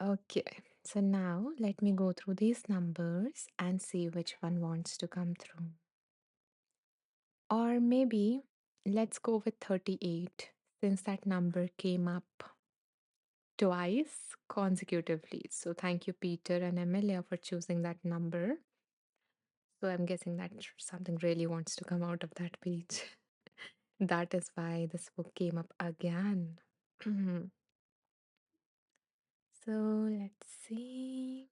Okay, so now let me go through these numbers and see which one wants to come through. Or maybe let's go with 38 since that number came up twice consecutively. So thank you, Peter and Emilia, for choosing that number. So I'm guessing that something really wants to come out of that page. That is why this book came up again. So let's see.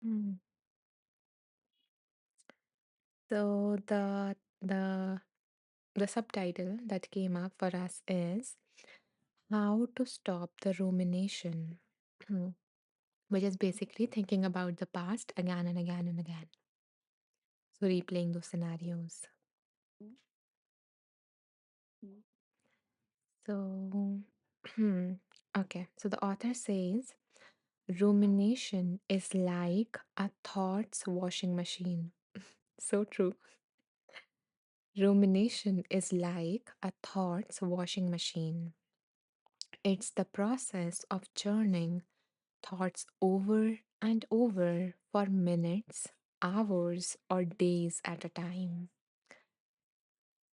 Hmm. So the subtitle that came up for us is How to Stop the Rumination, which is basically thinking about the past again and again and again. So replaying those scenarios. So, okay. So the author says rumination is like a thoughts washing machine. So true. Rumination is like a thoughts washing machine. It's the process of churning thoughts over and over for minutes, hours, or days at a time.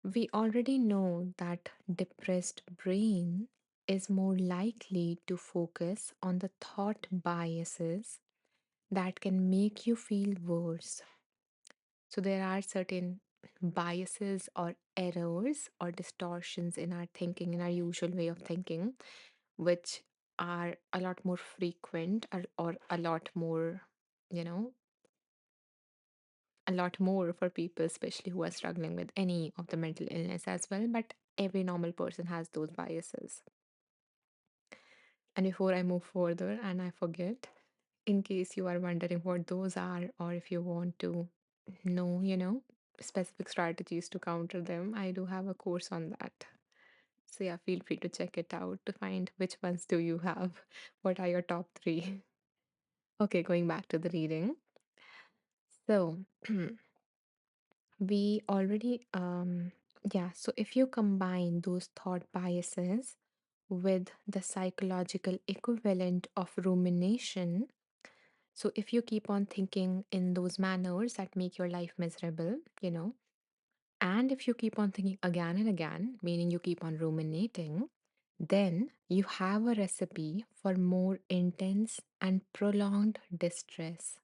We already know that depressed brain is more likely to focus on the thought biases that can make you feel worse. So there are certain biases or errors or distortions in our thinking, in our usual way of thinking, which are a lot more frequent or a lot more, you know, a lot more for people, especially who are struggling with any of the mental illness as well. But every normal person has those biases. And before I move further and I forget, in case you are wondering what those are, or if you want to know, specific strategies to counter them, I do have a course on that. So yeah, feel free to check it out to find which ones do you have. What are your top three? Okay, going back to the reading. So we already yeah, so if you combine those thought biases with the psychological equivalent of rumination, so if you keep on thinking in those manners that make your life miserable, and if you keep on thinking again and again, meaning you keep on ruminating, then you have a recipe for more intense and prolonged distress.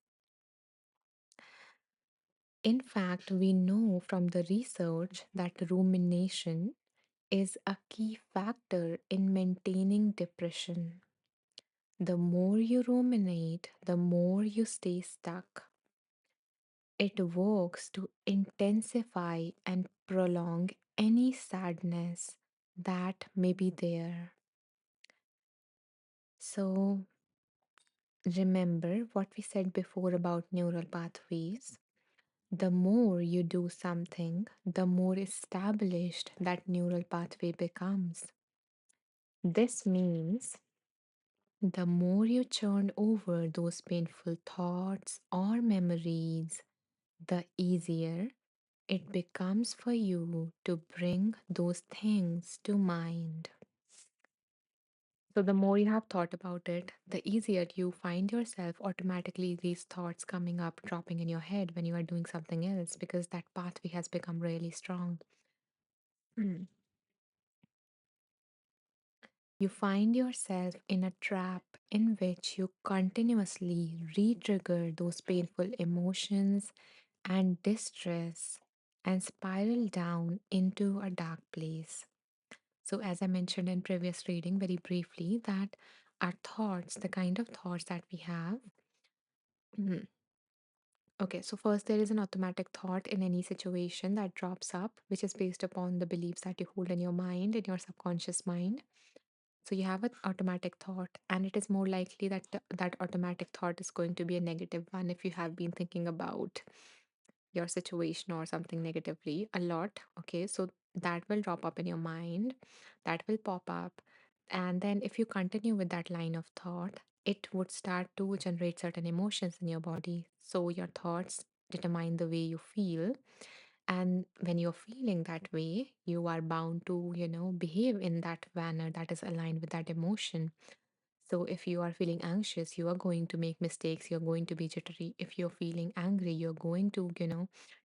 In fact, we know from the research that rumination is a key factor in maintaining depression. The more you ruminate, the more you stay stuck. It works to intensify and prolong any sadness that may be there. So, remember what we said before about neural pathways. The more you do something, the more established that neural pathway becomes. This means the more you churn over those painful thoughts or memories, the easier it becomes for you to bring those things to mind. So, the more you have thought about it, the easier you find yourself automatically these thoughts coming up, dropping in your head when you are doing something else because that pathway has become really strong. Mm. You find yourself in a trap in which you continuously re trigger those painful emotions and distress and spiral down into a dark place. So, as I mentioned in previous reading very briefly, that our thoughts, the kind of thoughts that we have, mhm. Okay, so first there is an automatic thought in any situation that drops up, which is based upon the beliefs that you hold in your mind, in your subconscious mind. So you have an automatic thought, and it is more likely that that automatic thought is going to be a negative one if you have been thinking about your situation or something negatively a lot. Okay, so that will drop up in your mind, that will pop up. And then if you continue with that line of thought, it would start to generate certain emotions in your body. So your thoughts determine the way you feel. And when you're feeling that way, you are bound to, behave in that manner that is aligned with that emotion. So, if you are feeling anxious, you are going to make mistakes, you're going to be jittery. If you're feeling angry, you're going to,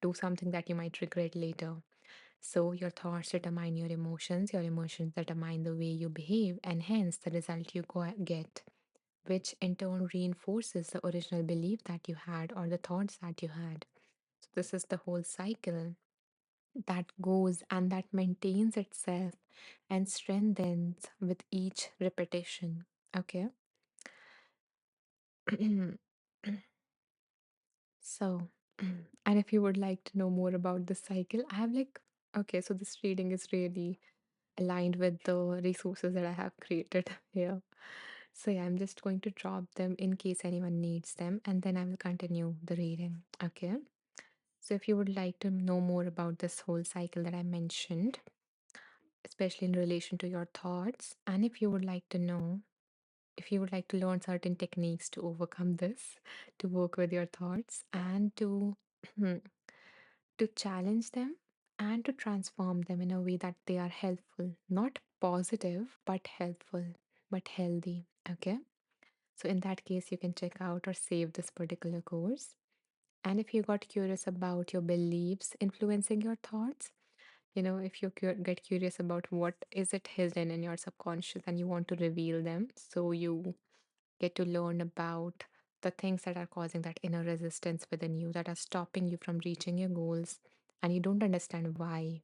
do something that you might regret later. So, your thoughts determine your emotions determine the way you behave, and hence the result you get, which in turn reinforces the original belief that you had or the thoughts that you had. So, this is the whole cycle that goes and that maintains itself and strengthens with each repetition. Okay. So, and if you would like to know more about the cycle, I have okay, so this reading is really aligned with the resources that I have created here. So, yeah, I'm just going to drop them in case anyone needs them, and then I will continue the reading. Okay. So, if you would like to know more about this whole cycle that I mentioned, especially in relation to your thoughts, and if you would like to know, if you would like to learn certain techniques to overcome this, to work with your thoughts, and to to challenge them and to transform them in a way that they are helpful, not positive, but helpful, but healthy. Okay. So, in that case, you can check out or save this particular course. And if you got curious about your beliefs influencing your thoughts, if you get curious about what is it hidden in your subconscious and you want to reveal them, so you get to learn about the things that are causing that inner resistance within you, that are stopping you from reaching your goals, and you don't understand why.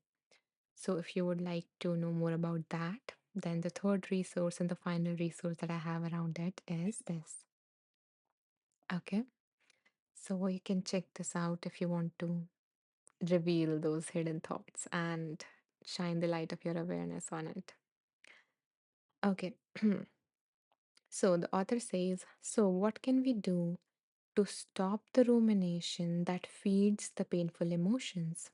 So, if you would like to know more about that, then the third resource and the final resource that I have around it is this. Okay. So, you can check this out if you want to reveal those hidden thoughts and shine the light of your awareness on it. Okay. So, the author says, so what can we do to stop the rumination that feeds the painful emotions?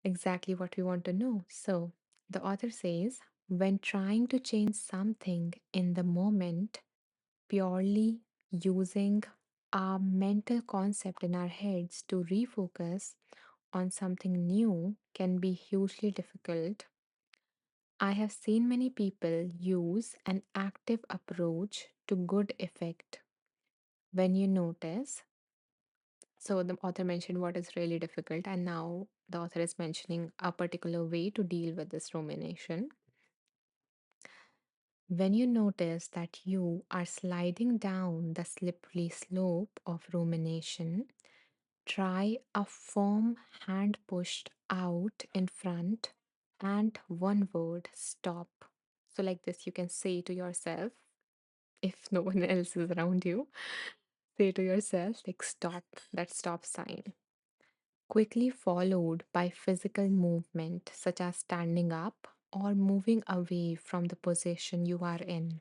Exactly what we want to know. So, the author says, when trying to change something in the moment, purely using our mental concept in our heads to refocus on something new can be hugely difficult. I have seen many people use an active approach to good effect. When you notice, so the author mentioned what is really difficult, and now the author is mentioning a particular way to deal with this rumination. When you notice that you are sliding down the slippery slope of rumination, try a firm hand pushed out in front and one word stop. So, like this, you can say to yourself, if no one else is around you, say to yourself, like stop, that stop sign. Quickly followed by physical movement, such as standing up or moving away from the position you are in.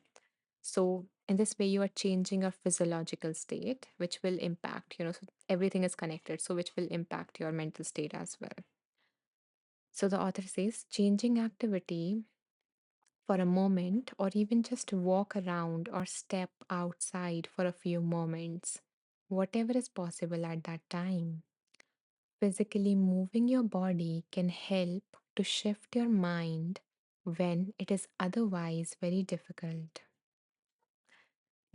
So, in this way, you are changing your physiological state, which will impact, so everything is connected, so which will impact your mental state as well. So, the author says changing activity for a moment, or even just walk around or step outside for a few moments, whatever is possible at that time. Physically moving your body can help to shift your mind when it is otherwise very difficult.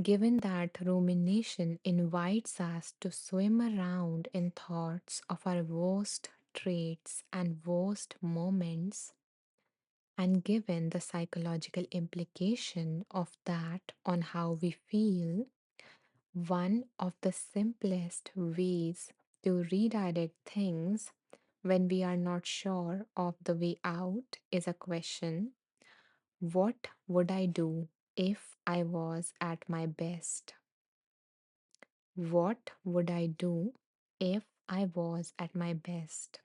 Given that rumination invites us to swim around in thoughts of our worst traits and worst moments, and given the psychological implication of that on how we feel, one of the simplest ways to redirect things when we are not sure of the way out is a question: what would I do if I was at my best? What would I do if I was at my best?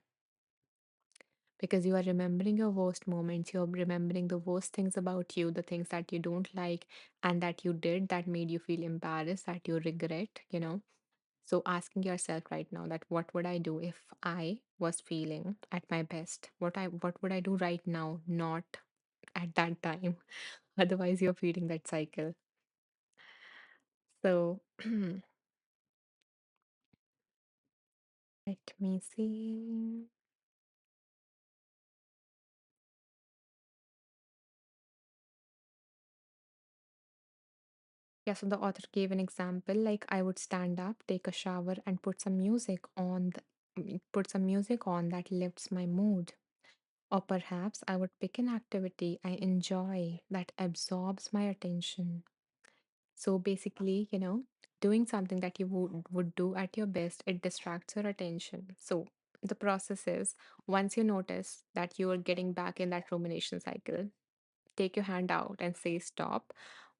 Because you are remembering your worst moments, you're remembering the worst things about you, the things that you don't like and that you did that made you feel embarrassed, that you regret. So asking yourself right now that what would I do if I was feeling at my best? What would I do right now, not at that time? Otherwise you're feeding that cycle. So let me see. Yeah, so the author gave an example like I would stand up, take a shower, and put some music on that lifts my mood. Or perhaps I would pick an activity I enjoy that absorbs my attention. So basically, doing something that you would do at your best, it distracts your attention. So the process is, once you notice that you are getting back in that rumination cycle, take your hand out and say stop.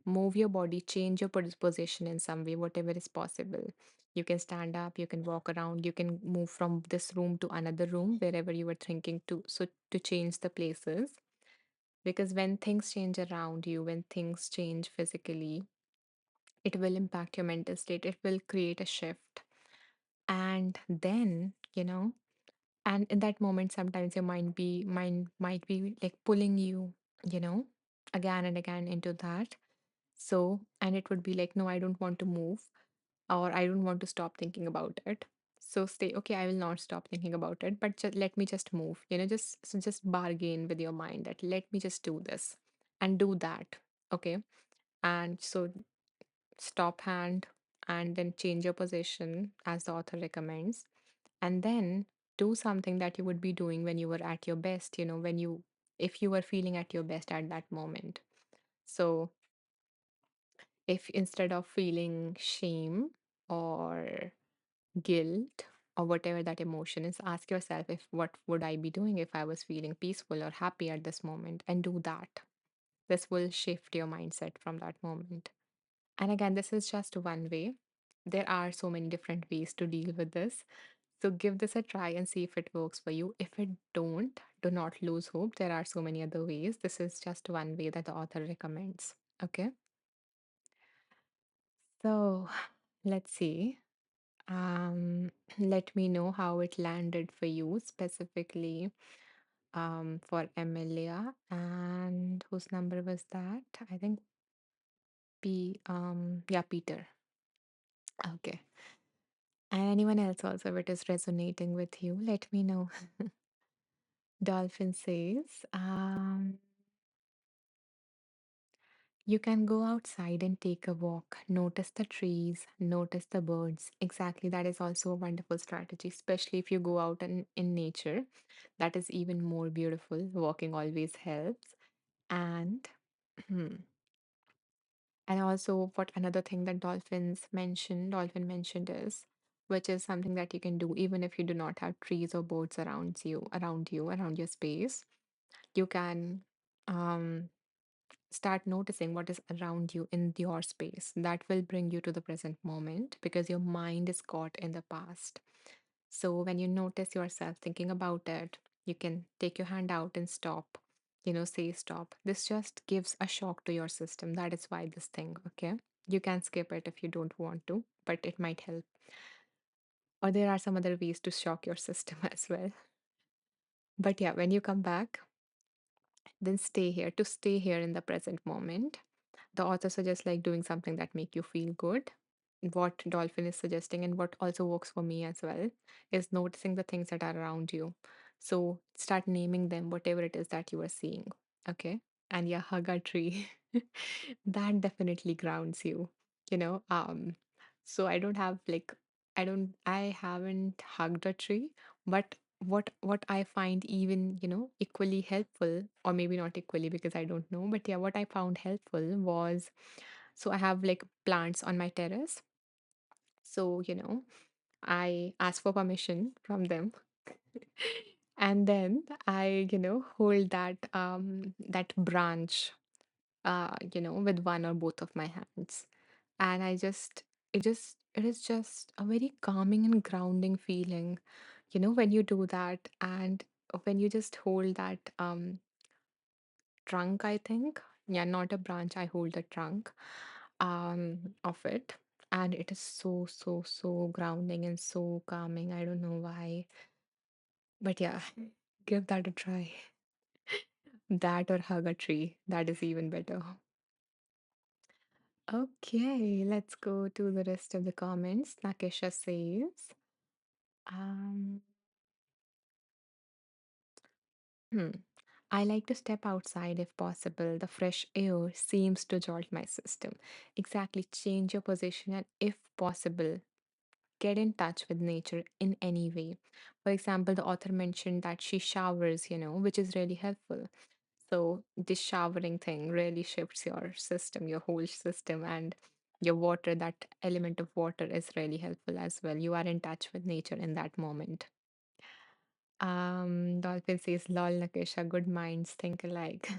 Move your body, change your position in some way, whatever is possible. You can stand up, you can walk around, you can move from this room to another room, wherever you were thinking to, so to change the places. Because when things change around you, when things change physically, it will impact your mental state, it will create a shift. And then, and in that moment, sometimes your mind might be like pulling you, you know again and again into that. So, and it would be like, no, I don't want to move, or I don't want to stop thinking about it. So stay, okay, I will not stop thinking about it, but just let me just move, just bargain with your mind that let me just do this and do that. Okay. And so stop hand, and then change your position as the author recommends, and then do something that you would be doing when you were at your best, if you were feeling at your best at that moment. So If instead of feeling shame or guilt or whatever that emotion is, ask yourself, if what would I be doing if I was feeling peaceful or happy at this moment, and do that. This will shift your mindset from that moment. And again, this is just one way. There are so many different ways to deal with this. So give this a try and see if it works for you. If it don't, do not lose hope. There are so many other ways. This is just one way that the author recommends. Okay. So let's see. Let me know how it landed for you specifically, for Emilia. And whose number was that? I think yeah, Peter. Okay. And anyone else also, if it is resonating with you, let me know. Dolphin says, you can go outside and take a walk, notice the trees, notice the birds. Exactly, that is also a wonderful strategy, especially if you go out in nature. That is even more beautiful. Walking always helps. And and also, what another thing that dolphin mentioned is, which is something that you can do even if you do not have trees or birds around your space. You can um start noticing what is around you in your space. That will bring you to the present moment because your mind is caught in the past. So when you notice yourself thinking about it, you can take your hand out and stop, say stop. This just gives a shock to your system. That is why this thing, okay? You can skip it if you don't want to, but it might help. Or there are some other ways to shock your system as well. But yeah, when you come back, then stay here in the present moment. The author suggests like doing something that make you feel good. What Dolphin is suggesting and what also works for me as well is noticing the things that are around you. So start naming them, whatever it is that you are seeing. Okay. And yeah, hug a tree. That definitely grounds you, you know. So I haven't hugged a tree, but what I find even, equally helpful, or maybe not equally because I don't know, but yeah, what I found helpful was, so I have like plants on my terrace. So, I ask for permission from them. And then I, hold that branch, with one or both of my hands. And it is just a very calming and grounding feeling, when you do that. And when you just hold that trunk, I think. Yeah, not a branch. I hold the trunk of it. And it is so, so, so grounding and so calming. I don't know why. But yeah, give that a try. That or hug a tree. That is even better. Okay, let's go to the rest of the comments. Nakesha says, um, hmm. I like to step outside if possible. The fresh air seems to jolt my system. Exactly. Change your position and, if possible, get in touch with nature in any way. For example, the author mentioned that she showers, which is really helpful. So, this showering thing really shifts your system, your whole system, and your water, that element of water is really helpful as well. You are in touch with nature in that moment. Dolphin says, lol, Nakesha, good minds think alike.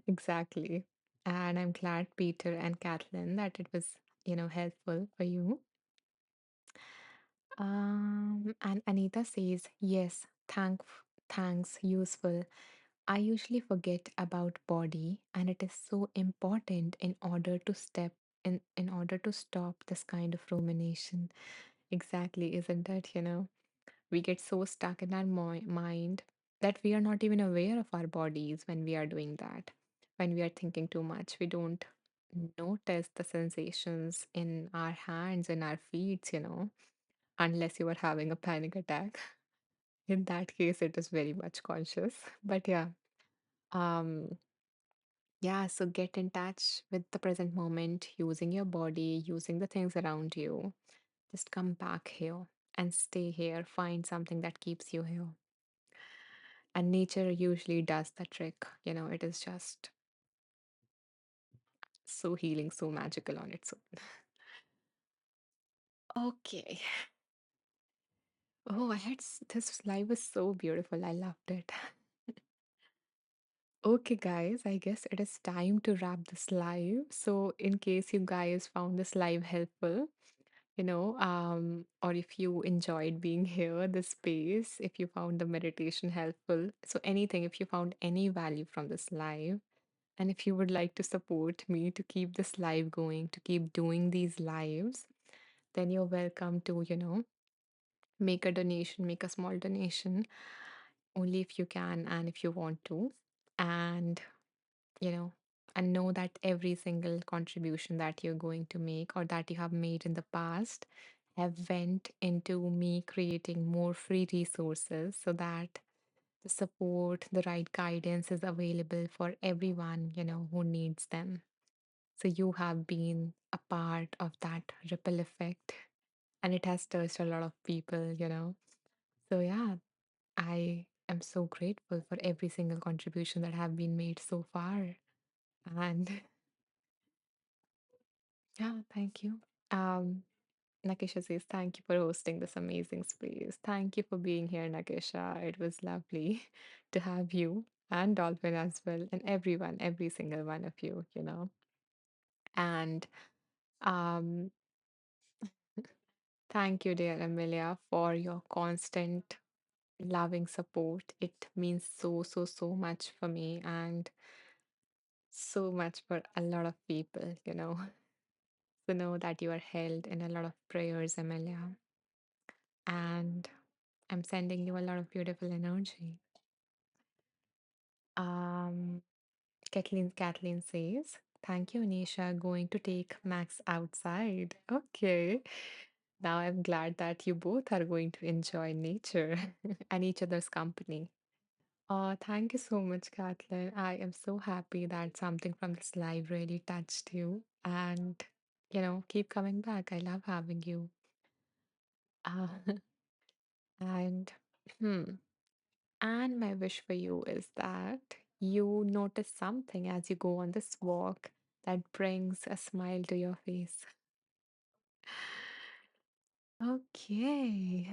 Exactly. And I'm glad, Peter and Kathleen, that it was, helpful for you. And Anita says, yes, thanks, useful. I usually forget about body, and it is so important in order to stop this kind of rumination. Exactly, isn't it? We get so stuck in our mind that we are not even aware of our bodies when we are doing that. When we are thinking too much, we don't notice the sensations in our hands and our feet, unless you are having a panic attack. In that case, it is very much conscious. But yeah, um, yeah, so get in touch with the present moment, using your body, using the things around you. Just come back here and stay here. Find something that keeps you here. And nature usually does the trick. It is just so healing, so magical on its own. Okay. Oh, this live was so beautiful. I loved it. Okay, guys, I guess it is time to wrap this live. So, in case you guys found this live helpful, or if you enjoyed being here, the space, if you found the meditation helpful, so anything, if you found any value from this live, and if you would like to support me to keep this live going, to keep doing these lives, then you're welcome to, make a donation, make a small donation, only if you can and if you want to. And you know, and know that every single contribution that you're going to make or that you have made in the past have went into me creating more free resources so that the support, the right guidance is available for everyone, who needs them. So you have been a part of that ripple effect and it has touched a lot of people. So yeah, I am so grateful for every single contribution that have been made so far. And yeah, thank you. Um, Nakisha says, thank you for hosting this amazing space. Thank you for being here, Nakisha. It was lovely to have you and Dolphin as well, and everyone, every single one of you. And um, thank you, dear Amelia, for your constant loving support. It means so, so, so much for me and so much for a lot of people. To know that you are held in a lot of prayers, Amelia. And I'm sending you a lot of beautiful energy. Um, Kathleen says, thank you, Anisha. Going to take Max outside. Okay. Now I'm glad that you both are going to enjoy nature and each other's company. Thank you so much, Kathleen. I am so happy that something from this live really touched you. And, keep coming back. I love having you. Uh, and, hmm. And my wish for you is that you notice something as you go on this walk that brings a smile to your face. Okay.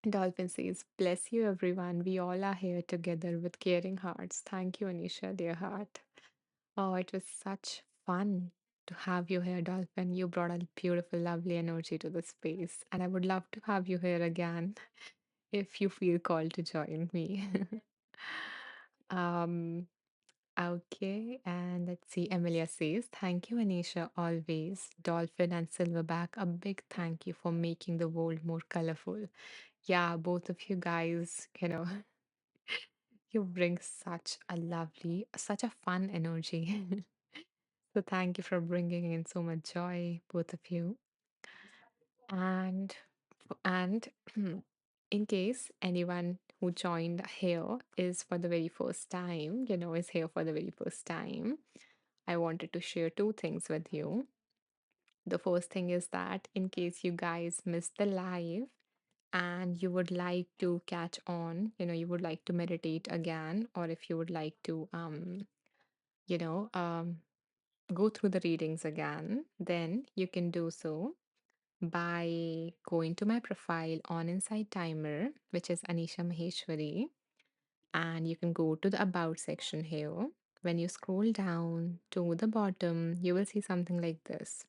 Dolphin says, bless you, everyone. We all are here together with caring hearts. Thank you, Anisha, dear heart. Oh, it was such fun to have you here, Dolphin. You brought a beautiful, lovely energy to the space. And I would love to have you here again if you feel called to join me. um, Okay, and let's see. Emilia says, thank you, Anisha, always. Dolphin and Silverback, a big thank you for making the world more colorful. Yeah, both of you guys, you bring such a lovely, such a fun energy. So thank you for bringing in so much joy, both of you. And and in case anyone who joined here is for the very first time, is here for the very first time, I wanted to share two things with you. The first thing is that in case you guys missed the live and you would like to catch on, you would like to meditate again, or if you would like to, you know, um, go through the readings again, then you can do so by going to my profile on Inside Timer, which is Anisha Maheshwari, and you can go to the About section here. When you scroll down to the bottom, you will see something like this.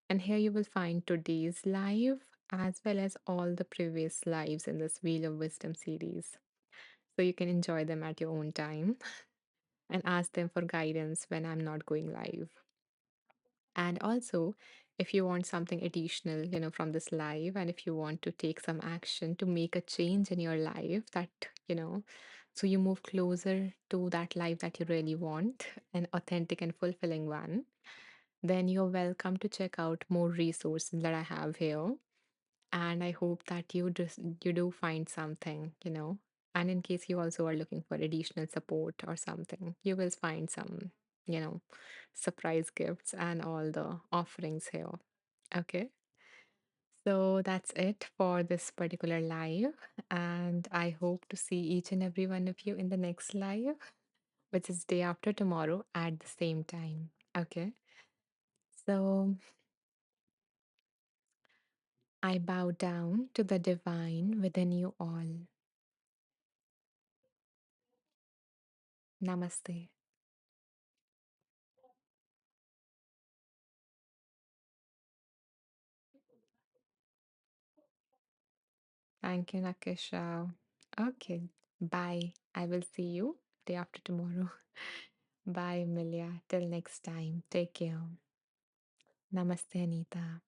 And here you will find today's live as well as all the previous lives in this Wheel of Wisdom series. So you can enjoy them at your own time and ask them for guidance when I'm not going live. And also, if you want something additional, from this live, and if you want to take some action to make a change in your life so you move closer to that life that you really want, an authentic and fulfilling one, then you're welcome to check out more resources that I have here. And I hope that you do find something. And in case you also are looking for additional support or something, you will find some, you know, surprise gifts and all the offerings here. Okay. So that's it for this particular live. And I hope to see each and every one of you in the next live. which is day after tomorrow at the same time. Okay. So I bow down to the divine within you all. Namaste. Thank you, Nakisha. Okay. Bye. I will see you day after tomorrow. Bye, Emilia. Till next time. Take care. Namaste, Anita.